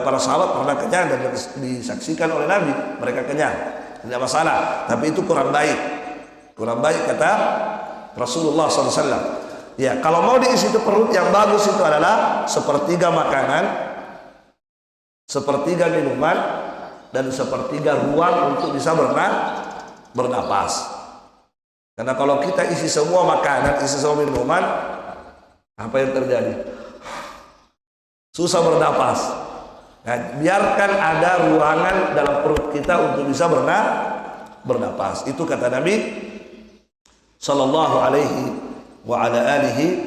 para sahabat pernah kenyang dan disaksikan oleh Nabi mereka kenyang, tidak masalah. Tapi itu kurang baik kata Rasulullah SAW. Ya, kalau mau diisi itu perut, yang bagus itu adalah sepertiga makanan, sepertiga minuman, dan sepertiga ruang untuk bisa bernapas. Karena kalau kita isi semua makanan, isi semua minuman, apa yang terjadi? Susah bernapas. Nah, biarkan ada ruangan dalam perut kita untuk bisa bernapas. Itu kata Nabi sallallahu alaihi wa ala alihi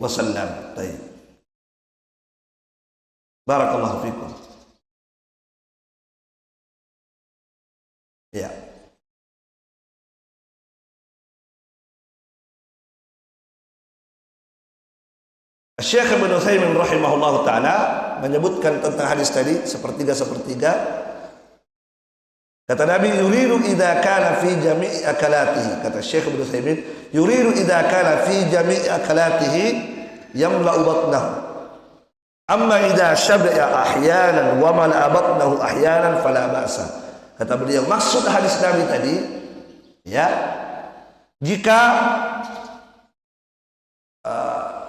wasallam. Baik. Barakallahu fikum. Ya. Syekh Ibn Utsaimin rahimahullah ta'ala menyebutkan tentang hadis tadi sepertiga. Kata Nabi, yuridu idza kana fi jami'i akalatihi. Kata Syekh Ibn Utsaimin, yuridu idza kana fi jami'i akalatihi yamla'u batnahu. Amma idza shab'a ahyanan wa mala'a batnahu ahyanan fala ba'sa. Kata beliau, maksud hadis Nabi tadi, ya, jika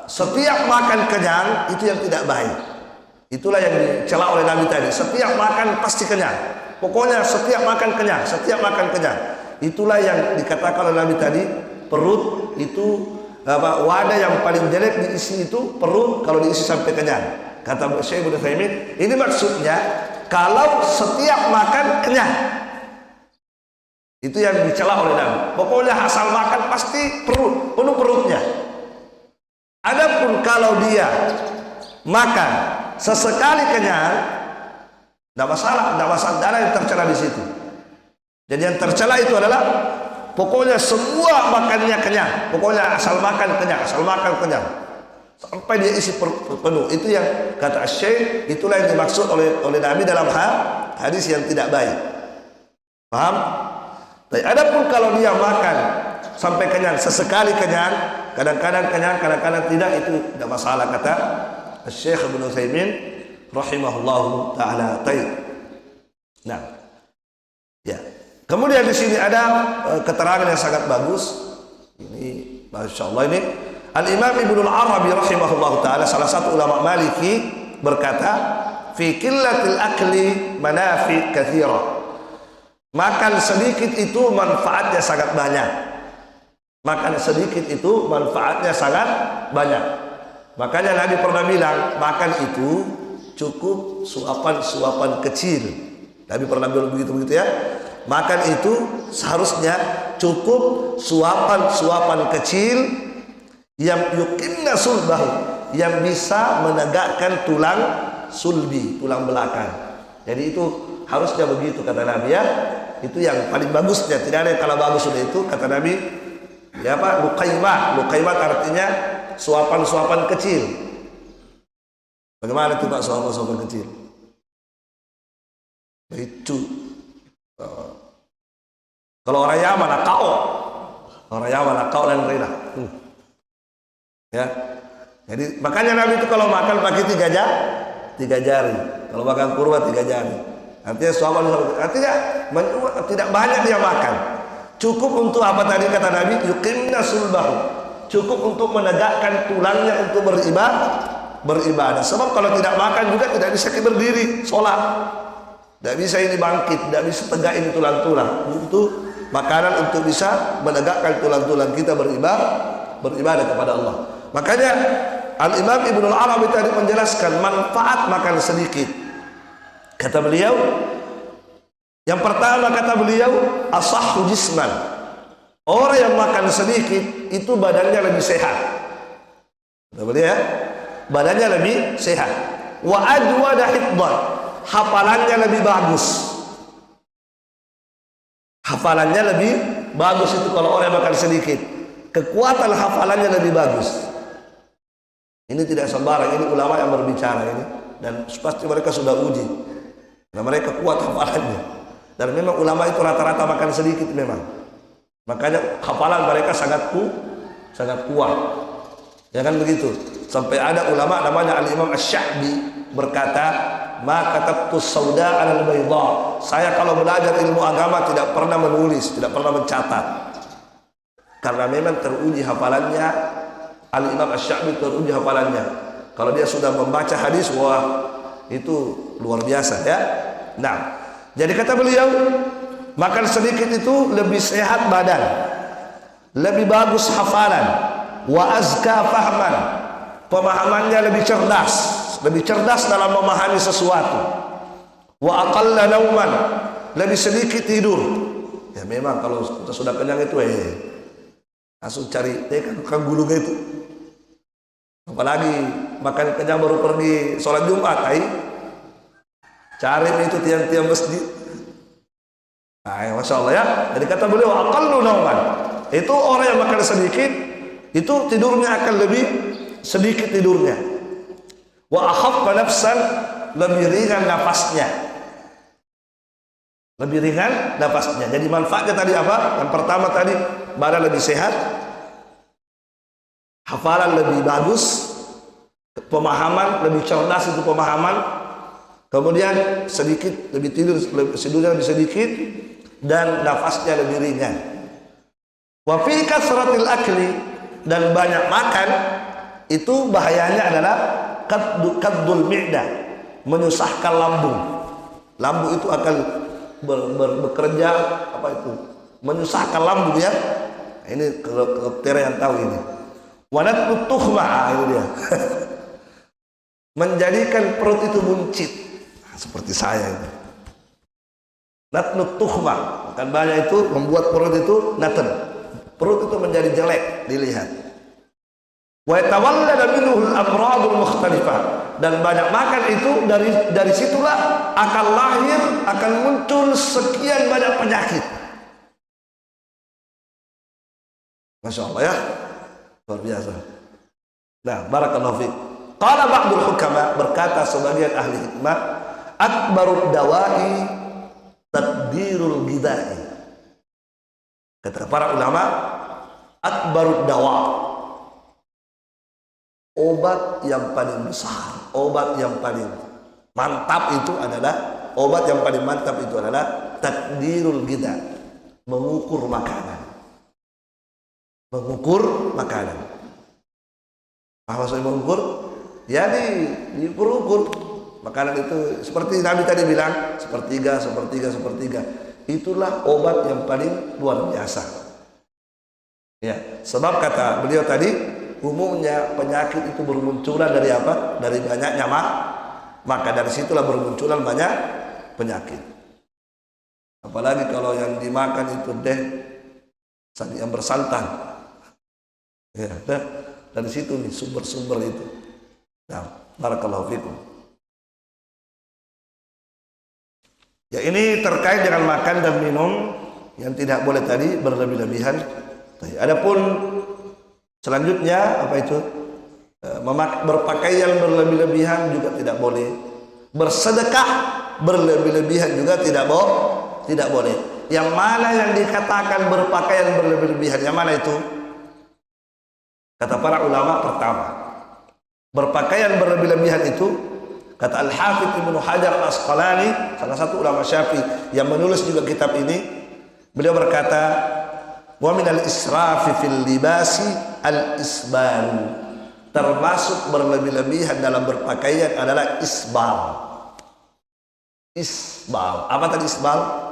setiap makan kenyang itu yang tidak baik. Itulah yang dicela oleh Nabi tadi. Setiap makan pasti kenyang. Pokoknya setiap makan kenyang, setiap makan kenyang. Itulah yang dikatakan oleh Nabi tadi, perut itu wadah yang paling jelek diisi itu perut kalau diisi sampai kenyang. Kata Syekh Ibnu Utsaimin, ini maksudnya kalau setiap makan kenyang. Itu yang dicela oleh Nabi. Pokoknya asal makan pasti perut, penuh perutnya. Adapun kalau dia makan sesekali kenyang, tidak masalah, tidak ada yang tercela di situ. Jadi yang tercela itu adalah pokoknya semua makannya kenyang, pokoknya asal makan kenyang, asal makan kenyang. sampai dia isi penuh. Itu yang kata Syekh, itulah yang dimaksud oleh Nabi dalam hadis yang tidak baik. Paham? Tapi adapun kalau dia makan sampai kenyang, sesekali kenyang, kadang-kadang kenyang, kadang-kadang tidak, itu tidak masalah, kata Syekh Ibnu Utsaimin rahimahullahu taala. Nah, ya. Kemudian di sini ada keterangan yang sangat bagus. Ini Masya Allah, ini Al-Imam Ibnu Al-Arabi rahimahullahu taala, salah satu ulama Maliki, berkata, fi qillatil akli manafi katsira. Makan sedikit itu manfaatnya sangat banyak. Makan sedikit itu manfaatnya sangat banyak. Makanya Nabi pernah bilang, makan itu cukup suapan-suapan kecil. Nabi pernah bilang begitu ya. Makan itu seharusnya cukup suapan-suapan kecil yang yukinna sulbahu, yang bisa menegakkan tulang sulbi, tulang belakang. Jadi itu harusnya begitu, kata Nabi ya. Itu yang paling bagusnya. Tidak ada yang kalah bagus sudah itu, kata Nabi. Ya apa? Luqaimah. Luqaimah artinya suapan-suapan kecil. Bagaimana itu Pak suapan-suapan kecil? Itu. Kalau orang Yaman akao. Orang Yaman akao dan rena. Ya. Jadi makanya Nabi itu kalau makan pakai tiga jari. Kalau makan kurma 3 jari. Artinya artinya tidak banyak dia makan. Cukup untuk apa tadi kata Nabi? Yuqimna sulbahu. Cukup untuk menegakkan tulangnya untuk beribadah. Sebab kalau tidak makan juga tidak bisa berdiri sholat. Tidak bisa ini bangkit, tidak bisa tegak ini tulang-tulang. Itu makanan untuk bisa menegakkan tulang-tulang kita beribadah kepada Allah. Makanya Al-Imam Ibnu Al-Arabi tadi menjelaskan manfaat makan sedikit. Kata beliau, yang pertama kata beliau, asahhu jisman. Orang yang makan sedikit itu badannya lebih sehat. Kata beliau ya, badannya lebih sehat. Wa ajwada hifdhan, hafalannya lebih bagus. Hafalannya lebih bagus itu kalau orang makan sedikit. Kekuatan hafalannya lebih bagus. Ini tidak sembarang, ini ulama yang berbicara ini, dan pasti mereka sudah uji. Nah, mereka kuat hafalannya. Dan memang ulama itu rata-rata makan sedikit memang. Makanya hafalan mereka sangat kuat. Ya kan begitu. Sampai ada ulama namanya Al-Imam Asy-Sya'bi berkata, "Ma katabtu sauda 'alal bayda." Saya kalau belajar ilmu agama tidak pernah menulis, tidak pernah mencatat. Karena memang teruji hafalannya. Al-Imam Asy-Sya'bi teruji hafalannya. Kalau dia sudah membaca hadis, wah itu luar biasa ya. Nah, jadi kata beliau, makan sedikit itu lebih sehat badan, lebih bagus hafalan, wa azka fahman, pemahamannya lebih cerdas dalam memahami sesuatu, wa aqalla nauman, lebih sedikit tidur. Ya memang kalau kita sudah kenyang itu langsung cari kan gulung itu. Apalagi makan kenyang baru pergi sholat Jumat, cari itu tiang-tiang masjid. Nah, Masya Allah ya. Jadi kata beliau, aqallu nauman, itu orang yang makan sedikit, itu tidurnya akan lebih sedikit tidurnya. Wa akhaffa nafsan, lebih ringan nafasnya. Lebih ringan nafasnya. Jadi manfaatnya tadi apa? Yang pertama tadi, badan lebih sehat, hafalan lebih bagus, pemahaman lebih cerdas itu pemahaman, kemudian sedikit lebih tidurnya lebih sedikit, dan nafasnya lebih ringan. Wa fi kasratil akli, dan banyak makan itu bahayanya adalah kaddul mi'dah, menyusahkan lambung. Lambung itu akan bekerja apa itu? Menyusahkan lambung ya. Ini dokter yang tahu ini. Wanat tuhma, itu dia. Menjadikan perut itu buncit, seperti saya ini. Natnut tuhma, makan banyak itu membuat perut itu naten. Perut itu menjadi jelek dilihat. Wa yatawallada minhu al-amradul mukhtalifah, dan banyak makan itu dari situlah akan lahir, akan muncul sekian banyak penyakit. Masya Allah ya. Luar biasa. Nah, barakallahu fiik. Qala ba'dul hukama, berkata sebagian ahli hikmah, akbarud dawai tadbirul ghidai. Kata para ulama, akbarud dawa, obat yang paling besar, obat yang paling mantap itu adalah takdirul ghidha, mengukur makanan. Mengukur makanan. Apa maksudnya mengukur? Ya diukur-ukur makanan itu, seperti Nabi tadi bilang, sepertiga. Itulah obat yang paling luar biasa. Ya, sebab kata beliau tadi, umumnya penyakit itu bermunculan dari apa? Dari banyaknya maka dari situlah bermunculan banyak penyakit. Apalagi kalau yang dimakan itu yang bersantan. Ya, dari situ nih sumber-sumber itu. Nah, barakallahu fikum. Ya, ini terkait dengan makan dan minum yang tidak boleh tadi berlebih-lebihan. Adapun selanjutnya apa itu? Berpakaian berlebih-lebihan juga tidak boleh. Bersedekah berlebih-lebihan juga tidak boleh. Yang mana yang dikatakan berpakaian berlebih-lebihan? Yang mana itu? Kata para ulama, pertama, berpakaian berlebih-lebihan itu, kata Al-Hafidz Ibnu Hajar Al-Asqalani, salah satu ulama Syafi'i yang menulis juga kitab ini, beliau berkata, wa minal israfi fil libasi al-isbal, termasuk berlebih-lebihan dalam berpakaian adalah isbal. Isbal, apa tadi isbal?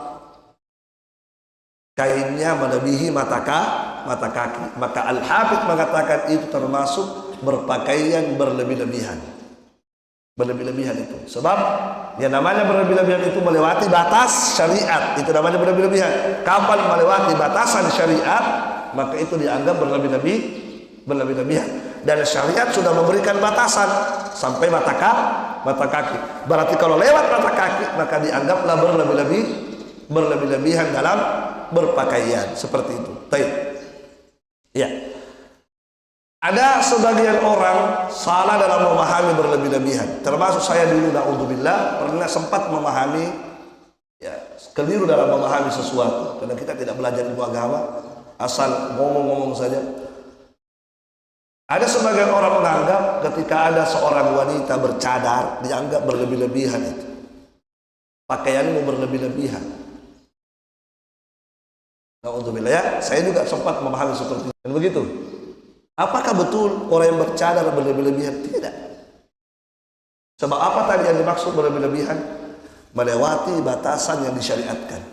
Kainnya melebihi mata kaki. Maka Al-Hafidz mengatakan itu termasuk berpakaian berlebih-lebihan. Berlebih-lebihan itu. Sebab yang namanya berlebih-lebihan itu melewati batas syariat. Itu namanya berlebih-lebihan. Kapan melewati batasan syariat, maka itu dianggap berlebih-lebihan. Dan syariat sudah memberikan batasan sampai mata kaki. Berarti kalau lewat mata kaki, maka dianggaplah berlebih-lebihan dalam berpakaian seperti itu. Baik. Ya. Ada sebagian orang salah dalam memahami berlebih-lebihan. Termasuk saya dulu, naudzubillah, pernah sempat memahami keliru dalam memahami sesuatu. Karena kita tidak belajar ilmu agama, asal ngomong-ngomong saja. Ada sebagian orang menganggap ketika ada seorang wanita bercadar dianggap berlebih-lebihan itu. Pakaianmu berlebih-lebihan. Naudzubillah, ya, saya juga sempat memahami seperti itu. Dan begitu. Apakah betul orang yang bercadar berlebih-lebihan? Tidak. Sebab apa tadi yang dimaksud berlebih-lebihan? Melewati batasan yang disyariatkan.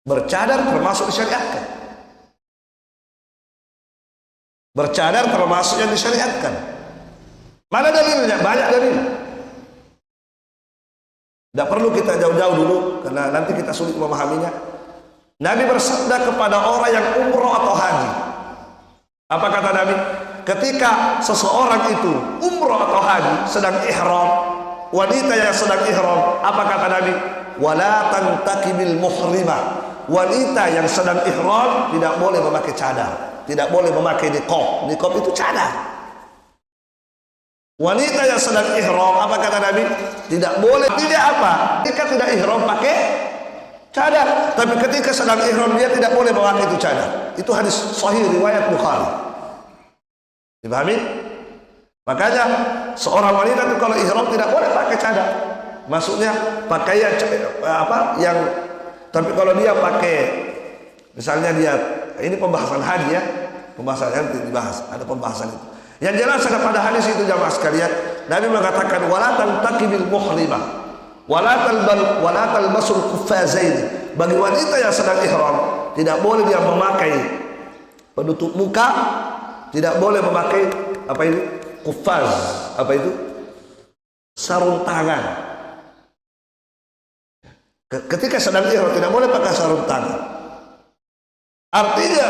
Bercadar termasuk disyariatkan. Bercadar termasuk yang disyariatkan. Mana dalilnya? Banyak dalil. Tidak perlu kita jauh-jauh dulu, karena nanti kita sulit memahaminya. Nabi bersabda kepada orang yang umroh atau haji. Apa kata Nabi? Ketika seseorang itu umroh atau haji, sedang ihram, wanita yang sedang ihram, apa kata Nabi? Wala tantakibil muhrimah. Wanita yang sedang ihram tidak boleh memakai cadar, tidak boleh memakai niqab. Niqab itu cadar. Wanita yang sedang ihram, apa kata Nabi? Tidak boleh. Tidak apa? Ketika tidak ihram pakai cadar, tapi ketika sedang ihram dia tidak boleh memakai itu cadar. Itu hadis sahih riwayat Bukhari. Dipahami? Makanya seorang wanita itu kalau ihram tidak boleh pakai cadar. Maksudnya pakaian apa yang, tapi kalau dia pakai, misalnya dia, ini pembahasan haji ya, pembahasan nanti dibahas, ada pembahasan itu. Yang jelas pada hadis itu jamaah sekalian, Nabi mengatakan wala tantakibil muhrimah. Wala talbasul quffazain. Bagi wanita yang sedang ihram tidak boleh dia memakai penutup muka, tidak boleh memakai apa ini? Quffaz. Apa itu? Sarung tangan. Ketika sedang ihram tidak boleh pakai sarung tangan. Artinya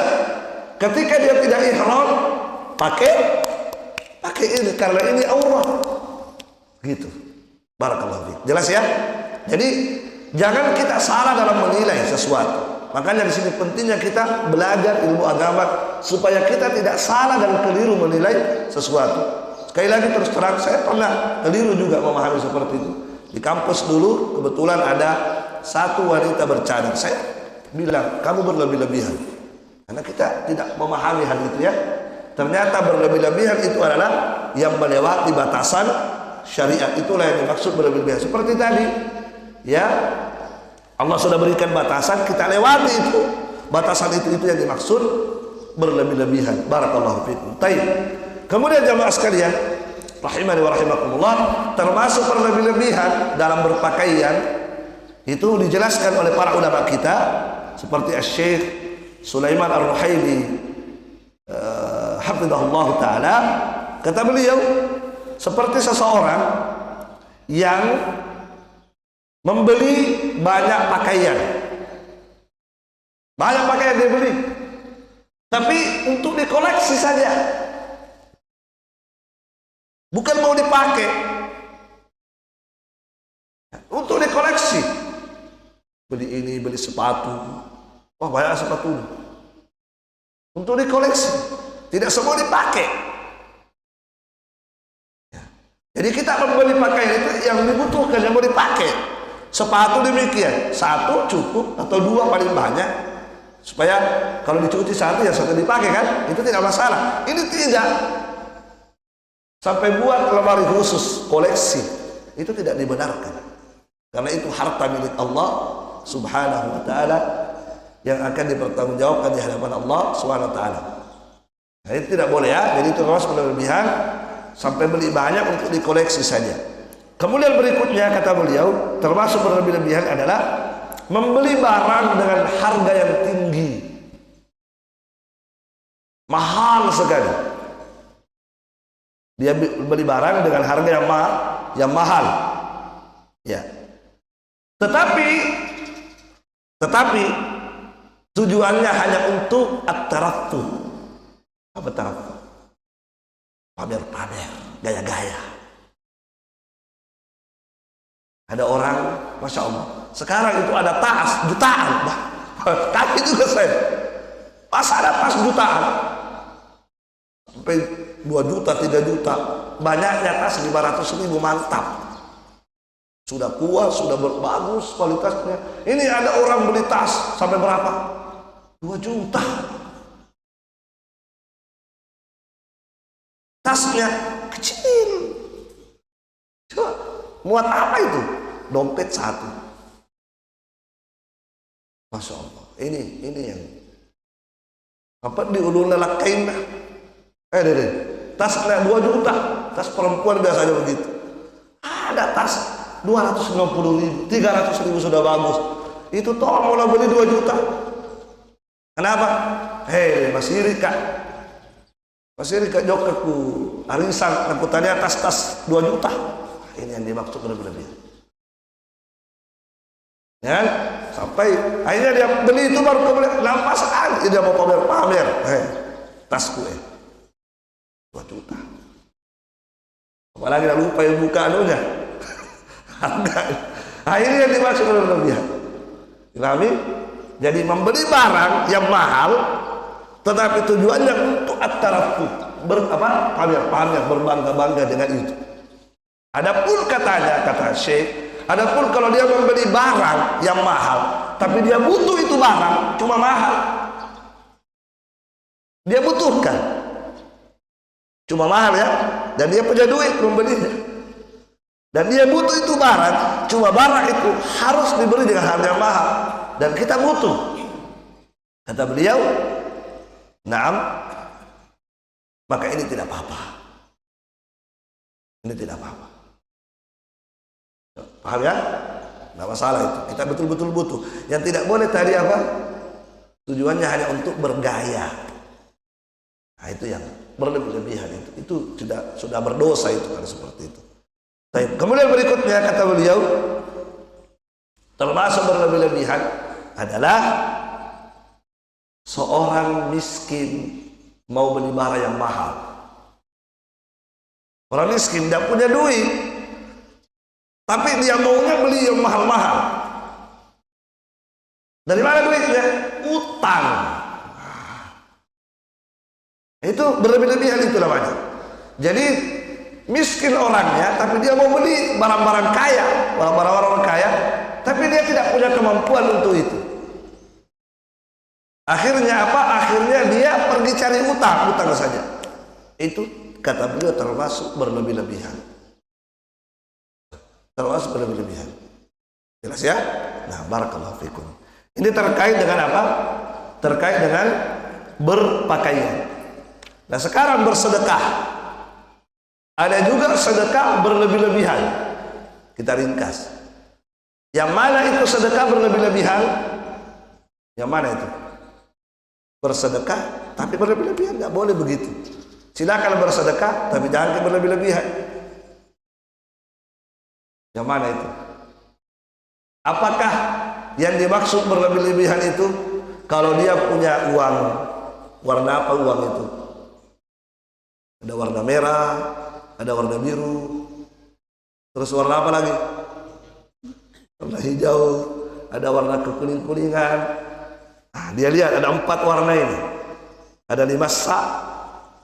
ketika dia tidak ihram pakai ini karena ini aurat. Gitu. Barakallahu fiik. Jelas ya? Jadi jangan kita salah dalam menilai sesuatu. Makanya di sini pentingnya kita belajar ilmu agama supaya kita tidak salah dan keliru menilai sesuatu. Sekali lagi terus terang, saya pernah keliru juga memahami seperti itu. Di kampus dulu kebetulan ada satu wanita bercadar. Saya bilang, kamu berlebih-lebihan. Karena kita tidak memahami hal itu ya. Ternyata berlebih-lebihan itu adalah yang melewati batasan syariat. Itulah yang dimaksud berlebih-lebihan. Seperti tadi, ya, Allah sudah berikan batasan, kita lewati itu. Batasan itu yang dimaksud berlebih-lebihan. Barakallahu fikum. Baik. Kemudian jamaah sekalian, rahimani wa rahimakumullah, termasuk berlebih-lebihan dalam berpakaian itu dijelaskan oleh para ulama kita seperti Syekh Sulaiman Ar-Ruhaili hafizahullah taala, kata beliau seperti seseorang yang membeli banyak pakaian dia beli, tapi untuk dikoleksi saja, bukan mau dipakai, untuk dikoleksi. Beli ini, beli sepatu, wah banyak sepatu untuk dikoleksi, tidak semua dipakai. Jadi kita membeli pakaian itu yang dibutuhkan, yang mau dipakai. Sepatu demikian, satu cukup atau dua paling banyak, supaya kalau dicuci satu ya satu dipakai kan, itu tidak masalah. Ini tidak, sampai buat lemari khusus koleksi, itu tidak dibenarkan, karena itu harta milik Allah Subhanahu wa ta'ala yang akan dipertanggungjawabkan di hadapan Allah Subhanahu wa ta'ala. Nah, itu tidak boleh ya. Jadi itu termasuk berlebihan sampai beli banyak untuk dikoleksi saja. Kemudian berikutnya kata beliau, termasuk berlebih-lebihan adalah membeli barang dengan harga yang tinggi, mahal sekali. Dia beli barang dengan harga yang mahal, ya. Tetapi tujuannya hanya untuk at-tarattuh. Apa tarattuh? Pamer-pamer, gaya-gaya. Ada orang, masya Allah, sekarang itu ada tas jutaan, tapi juga saya, pas ada tas jutaan, sampai 2 juta, 3 juta, banyaknya tas 500.000, mantap. Sudah kuat, sudah bagus kualitasnya. Ini ada orang beli tas sampai berapa? 2 juta. Tasnya kecil. Coba, muat apa itu? Dompet satu. Masya Allah. Ini yang apa diulun lelakain dah. Tasnya 2 juta. Tas perempuan biasanya begitu. Ada tas 250.000, 300.000 sudah bagus. Itu tolong mau beli 2 juta. Kenapa? Masih Rika jokerku arisan aku tanya tas 2 juta. Ini yang dimaksud berlebihan. Ya, sampai akhirnya dia beli itu baru kemudian lampas sekali dia mau pamer. Tasku 2 juta. Apalagi lupa yang buka anunya. Akhirnya dimaksud berlebihan. Kami jadi membeli barang yang mahal, tetapi tujuannya untuk at-tarattuh, pamer, berbangga-bangga dengan itu. Adapun kata Syekh, adapun kalau dia membeli barang yang mahal, tapi dia butuh itu barang, cuma mahal, dia butuhkan, cuma mahal ya, dan dia punya duit membelinya. Dan dia butuh itu barang, cuma barang itu harus dibeli dengan harga yang mahal, dan kita butuh. Kata beliau, naam, maka ini tidak apa-apa. Ini tidak apa-apa. Paham ya? Tidak masalah itu. Kita betul-betul butuh. Yang tidak boleh tadi apa? Tujuannya hanya untuk bergaya. Nah, itu yang berlebih-lebihan itu sudah berdosa itu kalau seperti itu. Kemudian berikutnya kata beliau, termasuk berlebih-lebihan adalah seorang miskin mau beli barang yang mahal. Orang miskin tidak punya duit, tapi dia maunya beli yang mahal-mahal. Dari mana duitnya? Utang. Itu berlebih-lebihan itu namanya. Jadi miskin orangnya, tapi dia mau beli barang-barang kaya, barang-barang kaya, tapi dia tidak punya kemampuan untuk itu. Akhirnya apa? Akhirnya dia pergi cari utang saja. Itu kata beliau termasuk berlebih-lebihan. Termasuk berlebih-lebihan. Jelas ya? Nah, barakallahu fikum. Ini terkait dengan apa? Terkait dengan berpakaian. Nah, sekarang bersedekah. Ada juga sedekah berlebih-lebihan. Kita ringkas. Yang mana itu sedekah berlebih-lebihan? Yang mana itu? Bersedekah tapi berlebih-lebihan, nggak boleh begitu. Silakan bersedekah tapi jangan berlebih-lebihan. Yang mana itu? Apakah yang dimaksud berlebih-lebihan itu kalau dia punya uang, warna apa uang itu? Ada warna merah, ada warna biru, terus warna apa lagi? Warna hijau, ada warna kekuning-kuningan. Nah, dia lihat ada 4 warna ini. Ada 5 sak,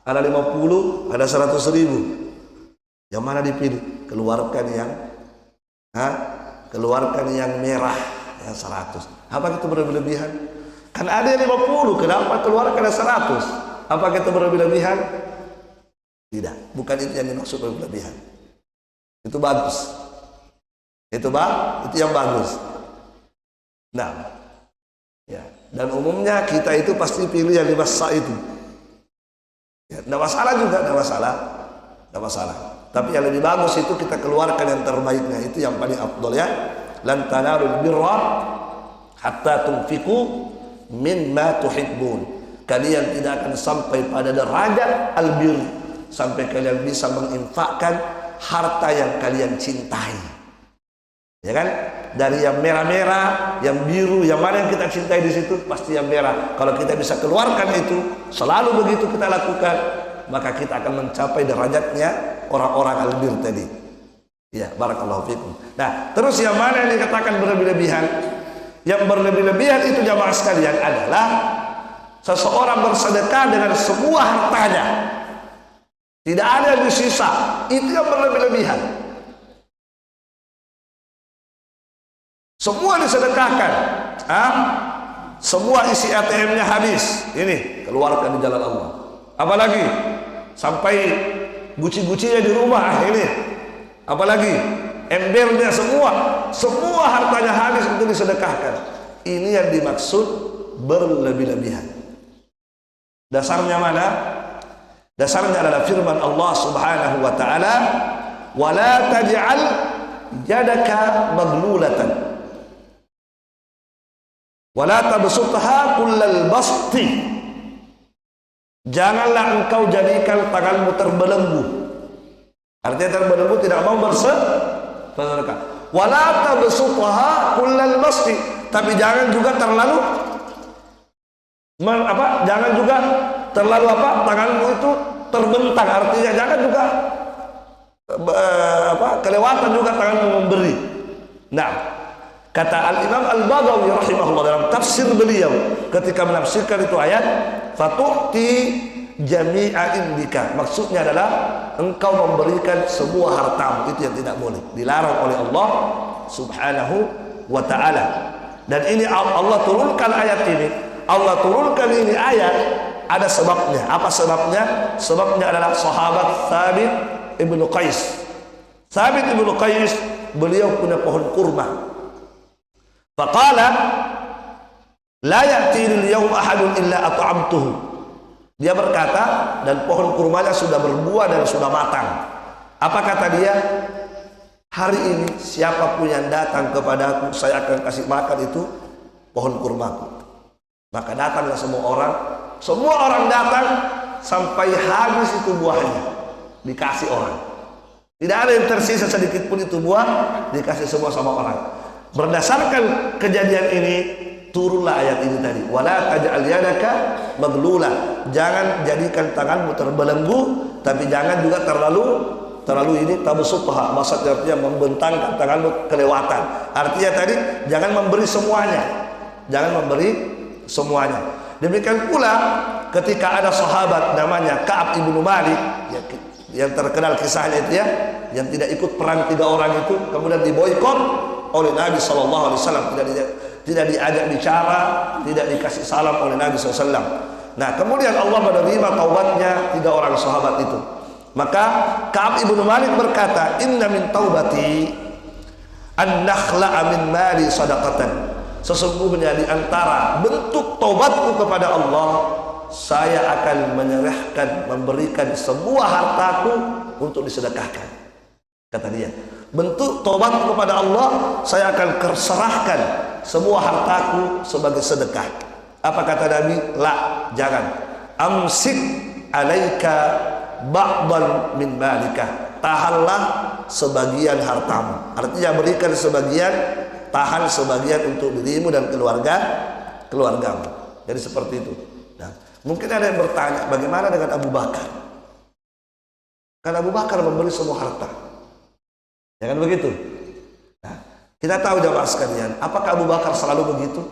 ada 50, ada 100.000. Yang mana dipilih? Keluarkan yang merah, yang 100. Apa itu berlebihan? Kan ada yang 50, kenapa keluarkan yang 100? Apa itu berlebihan? Tidak, bukan itu yang dimaksud berlebihan. Itu bagus. Itu yang bagus. Nah, ya. Dan umumnya kita itu pasti pilih yang 5 sak itu. Ya, tidak masalah juga, tidak masalah. Tapi yang lebih bagus itu kita keluarkan yang terbaiknya, itu yang paling afdal ya. Lan tanalul birra hatta tunfiqu mimma tuhibbun. Kalian tidak akan sampai pada derajat albir sampai kalian bisa menginfakkan harta yang kalian cintai. Ya kan? Dari yang merah-merah, yang biru, yang mana yang kita cintai di situ pasti yang merah. Kalau kita bisa keluarkan itu, selalu begitu kita lakukan, maka kita akan mencapai derajatnya orang-orang albir tadi. Ya, barakallahu fikum. Nah, terus yang mana yang dikatakan berlebih-lebihan? Yang berlebih-lebihan itu jamaah sekalian adalah seseorang bersedekah dengan semua hartanya. Tidak ada yang disisa. Itu yang berlebih-lebihan. Semua disedekahkan. Semua isi ATM-nya habis. Ini keluarkan di jalan Allah. Apalagi sampai guci-gucinya di rumah ini. Apalagi embernya semua hartanya habis untuk disedekahkan. Ini yang dimaksud berlebih-lebihan. Dasarnya mana? Dasarnya adalah firman Allah Subhanahu wa taala, "Wala taj'al yadaka maghlulatan wala tabsutha kullal basti." Janganlah engkau jadikan tanganmu terbelenggu. Artinya terbelenggu tidak mau bersedekah. Wala tabsutha kullal basti, tapi jangan juga terlalu jangan juga terlalu tanganmu itu terbentang. Artinya jangan juga kelewatan juga tanganmu memberi. Nah, kata Al-Imam Al-Baghawi rahimahullah dalam tafsir beliau ketika menafsirkan itu ayat, fatu'ti jami'a indika, maksudnya adalah engkau memberikan semua hartamu. Itu yang tidak boleh, dilarang oleh Allah Subhanahu wa ta'ala. Dan ini Allah turunkan ayat ini, Allah turunkan ini ayat ada sebabnya. Apa sebabnya? Sebabnya adalah sahabat Thabit ibnu Qais. Thabit ibnu Qais beliau punya pohon kurma. Faqala la ya'tini al-yawm ahadun illa at'amtuhu. Dia berkata, dan pohon kurmanya sudah berbuah dan sudah matang. Apa kata dia? Hari ini siapapun yang datang kepadaku, saya akan kasih makan itu pohon kurmaku. Maka datanglah semua orang datang sampai habis itu buahnya, dikasih orang. Tidak ada yang tersisa sedikit pun itu buah, dikasih semua sama orang. Berdasarkan kejadian ini turunlah ayat ini tadi, wala taj'al yadaka maghlula. Jangan jadikan tanganmu terbelenggu, tapi jangan juga terlalu ini tabsutha, maksudnya artinya membentangkan tanganmu kelewatan. Artinya tadi jangan memberi semuanya. jangan memberi semuanya. Demikian pula ketika ada sahabat namanya Ka'ab ibnu Malik, yang terkenal kisahnya itu ya, yang tidak ikut perang 3 orang itu, kemudian diboikot oleh Nabi SAW, tidak diajak bicara, tidak dikasih salam oleh Nabi SAW. Nah, kemudian Allah menerima taubatnya 3 orang sahabat itu. Maka Ka'ab ibnu Malik berkata, inna min taubati an nakhla'a min mali sadaqatan. Sesungguhnya di antara bentuk taubatku kepada Allah, saya akan menyerahkan, memberikan semua hartaku untuk disedekahkan. Kata dia, bentuk taubatku kepada Allah, saya akan serahkan semua hartaku sebagai sedekah. Apa kata Nabi? La, jangan. Amsik alaika ba'dan min malika. Tahanlah sebagian hartamu. Artinya berikan sebagian, tahan sebagian untuk dirimu dan keluargamu. Jadi seperti itu. Nah, mungkin ada yang bertanya, bagaimana dengan Abu Bakar? Kan Abu Bakar memberi semua harta, ya kan begitu? Nah, kita tahu jamaah sekalian, apakah Abu Bakar selalu begitu?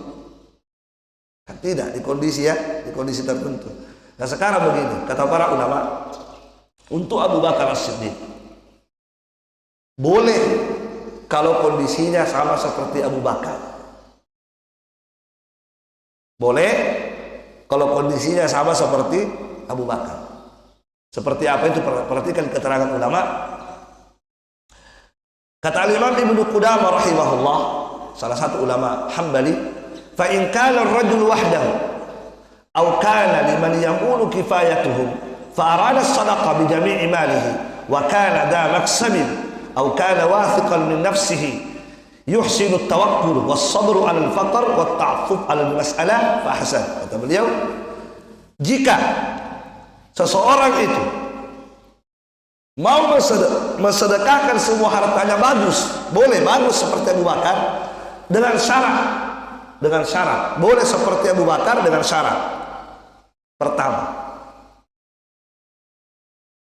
Kan tidak, di kondisi tertentu. Nah, sekarang begini, kata para ulama, untuk Abu Bakar As-Siddiq boleh kalau kondisinya sama seperti Abu Bakar. Boleh kalau kondisinya sama seperti Abu Bakar. Seperti apa itu? Perhatikan keterangan ulama. Kata Imam Ibnu Qudamah rahimahullah, salah satu ulama Hambali, fa in kana ar-rajul wahdahu aw kana liman yaqulu kifayatuhum fa arada as-sadaqa bi jami'i malihi wa kana da maksabin aw kana wathiqan min nafsihi yuhsinu at-tawakkul was-sabru 'ala al-faqr wat-ta'affuf 'ala al-mas'alah fa hasan. Kata beliau, jika seseorang itu mau mensedekahkan semua hartanya, bagus, boleh, bagus seperti Abu Bakar, dengan syarat, boleh seperti Abu Bakar dengan syarat. Pertama,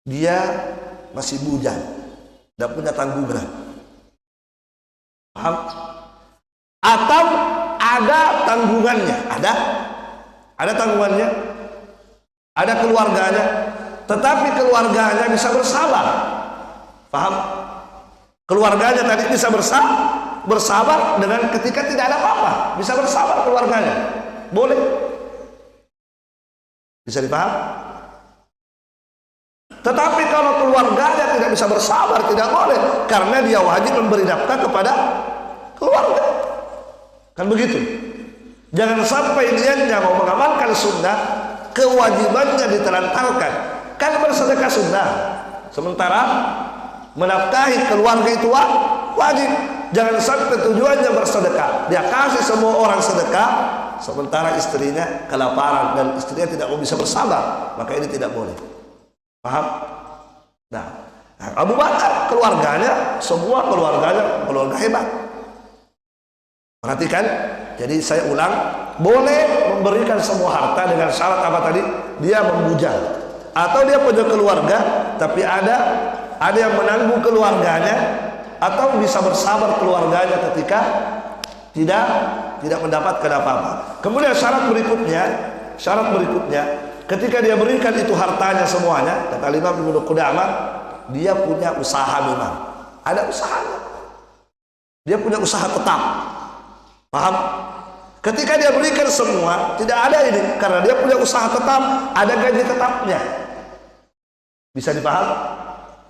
dia masih bujang, tidak punya tanggungan, paham? Atau ada tanggungannya, ada tanggungannya, ada keluarganya, tetapi keluarganya bisa bersabar, paham? Keluarganya tadi bisa bersabar dengan ketika tidak ada apa-apa, bisa bersabar keluarganya, boleh, bisa dipaham? Tetapi kalau keluarganya tidak bisa bersabar, tidak boleh, karena dia wajib memberi nafkah kepada keluarga, kan begitu? Jangan sampai dia mau mengamalkan sunnah, kewajibannya ditelantarkan. Kan bersedekah sunnah, sementara menafkahi keluarga itu wajib. Jangan sampai tujuannya bersedekah, dia kasih semua orang sedekah, sementara istrinya kelaparan dan istrinya tidak bisa bersabar, maka ini tidak boleh, paham? Nah, Abu Bakar keluarganya, semua keluarga hebat. Perhatikan, jadi saya ulang, boleh memberikan semua harta dengan syarat apa tadi? Dia membujang, atau dia punya keluarga tapi ada yang menanggung keluarganya, atau bisa bersabar keluarganya ketika tidak mendapatkan apa-apa. Kemudian syarat berikutnya, ketika dia berikan itu hartanya semuanya, kata Imam Ibnu Qudamah, dia punya usaha, memang ada usahanya, dia punya usaha tetap, paham? Ketika dia berikan semua, tidak ada ini, karena dia punya usaha tetap, ada gaji tetapnya, bisa dipaham?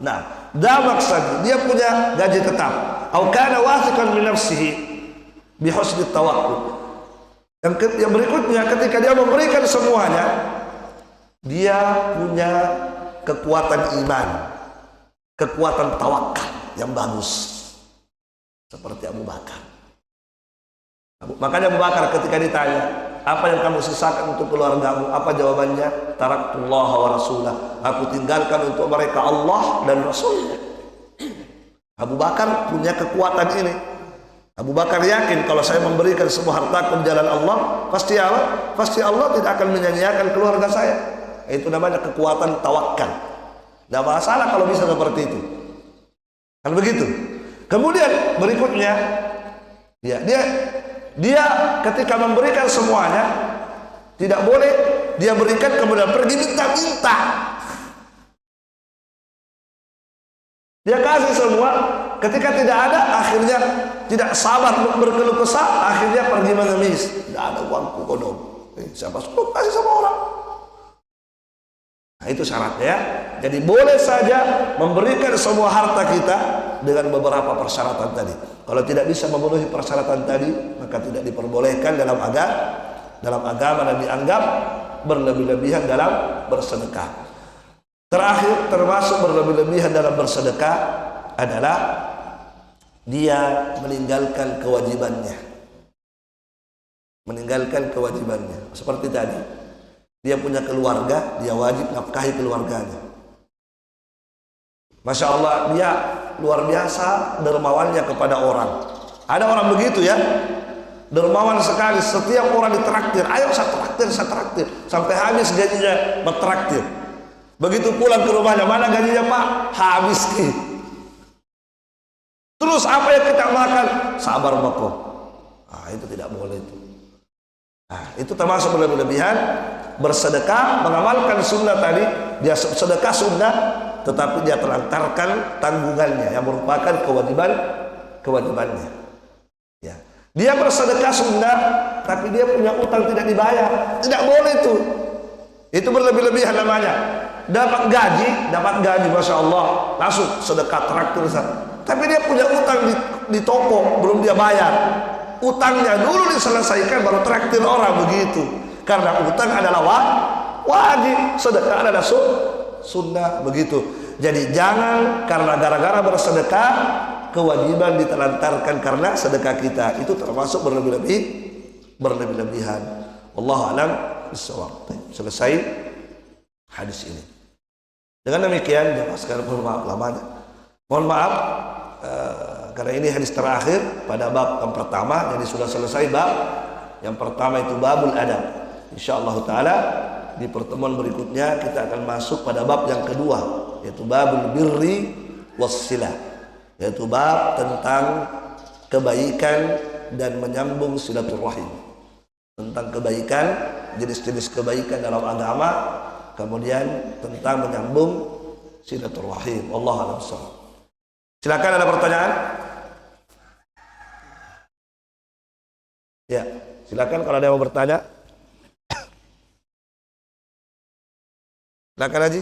Nah, maksud dia punya gaji tetap. Au kana wathiqan min nafsihi bi husni tawakkul. Yang berikutnya, ketika dia memberikan semuanya, dia punya kekuatan iman, kekuatan tawakal yang bagus, seperti Abu Bakar. Makanya Abu Bakar ketika ditanya, apa yang kamu sisakan untuk keluargamu? Apa jawabannya? Taraktullah wa rasulah. Aku tinggalkan untuk mereka Allah dan Rasulnya. Abu Bakar punya kekuatan ini. Abu Bakar yakin kalau saya memberikan semua hartaku di jalan Allah, pasti Allah tidak akan menyanyiakan keluarga saya. Itu namanya kekuatan tawakal. Tidak masalah kalau bisa seperti itu, kan begitu. Kemudian berikutnya, ya, dia dia ketika memberikan semuanya, tidak boleh dia berikan kemudian pergi minta-minta. Dia kasih semua, ketika tidak ada, akhirnya tidak sabar berkeluh kesah, akhirnya pergi mengemis. Tidak ada uangku kodok. Siapa suruh kasih sama orang? Nah, itu syaratnya ya. Jadi boleh saja memberikan semua harta kita dengan beberapa persyaratan tadi. Kalau tidak bisa memenuhi persyaratan tadi, maka tidak diperbolehkan dalam agama dan dianggap berlebih-lebihan dalam bersedekah. Terakhir, termasuk berlebih-lebihan dalam bersedekah adalah dia meninggalkan kewajibannya. Meninggalkan kewajibannya. Seperti tadi, dia punya keluarga, dia wajib nafkahi keluarganya. Masya Allah, dia luar biasa dermawannya kepada orang. Ada orang begitu ya, dermawan sekali. Setiap orang ditraktir, ayo saya traktir, sampai habis gajinya mentraktir. Begitu pulang ke rumahnya, mana gajinya Pak? Habis nih. Terus apa yang kita makan? Sabar Mako. Nah, itu tidak boleh itu. Nah, itu termasuk berlebihan. Bersedekah, mengamalkan sunnah tadi, dia sedekah sunnah, tetapi dia terlantarkan tanggungannya yang merupakan kewajibannya. Ya. Dia bersedekah sunnah, tapi dia punya utang tidak dibayar. Tidak boleh itu. Itu berlebih-lebihan namanya. Dapat gaji, Masya Allah, langsung sedekah traktir. Tapi dia punya utang di toko, belum dia bayar. Utangnya dulu diselesaikan, baru traktir orang begitu. Karena utang adalah wajib, sedekah adalah sunnah begitu. Jadi jangan karena gara-gara bersedekah kewajiban ditelantarkan karena sedekah kita. Itu termasuk berlebih-lebihan. Wallahu a'lam bishawab. Selesai hadis ini. Dengan demikian, jemaah sekalian, mohon maaf lamanya. Mohon maaf karena ini hadis terakhir pada bab yang pertama. Jadi sudah selesai bab yang pertama, itu babul adab. Insyaallah taala di pertemuan berikutnya kita akan masuk pada bab yang kedua, yaitu babul birri wassilah, yaitu bab tentang kebaikan dan menyambung silaturahim. Tentang kebaikan, jenis-jenis kebaikan dalam agama, kemudian tentang menyambung silaturahim. Wallahu a'lam bishawab. Silakan, ada pertanyaan? Ya, silakan kalau ada yang mau bertanya. Silakan Haji.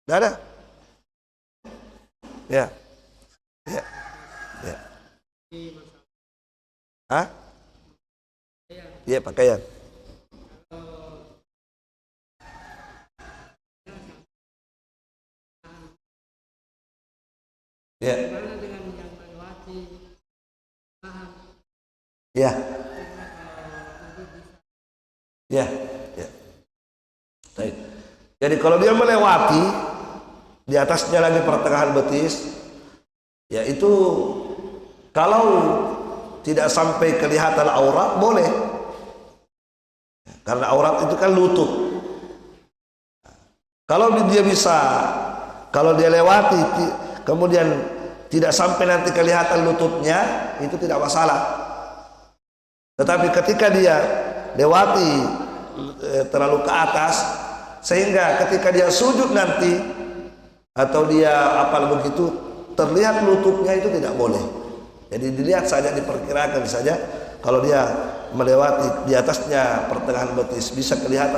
Tidak ada? Ya. Ya. Ya. Hah? Iya, pakaian. Ya. Ya. Ya. Ya. Baik. Jadi kalau dia melewati, di atasnya lagi pertengahan betis, yaitu kalau tidak sampai kelihatan aurat boleh, karena aurat itu kan lutut. Kalau dia bisa, kalau dia lewati kemudian tidak sampai nanti kelihatan lututnya, itu tidak masalah. Tetapi ketika dia lewati terlalu ke atas, sehingga ketika dia sujud nanti atau dia apal begitu terlihat lututnya, itu tidak boleh. Jadi dilihat saja, diperkirakan saja. Kalau dia melewati di atasnya pertengahan betis bisa kelihatan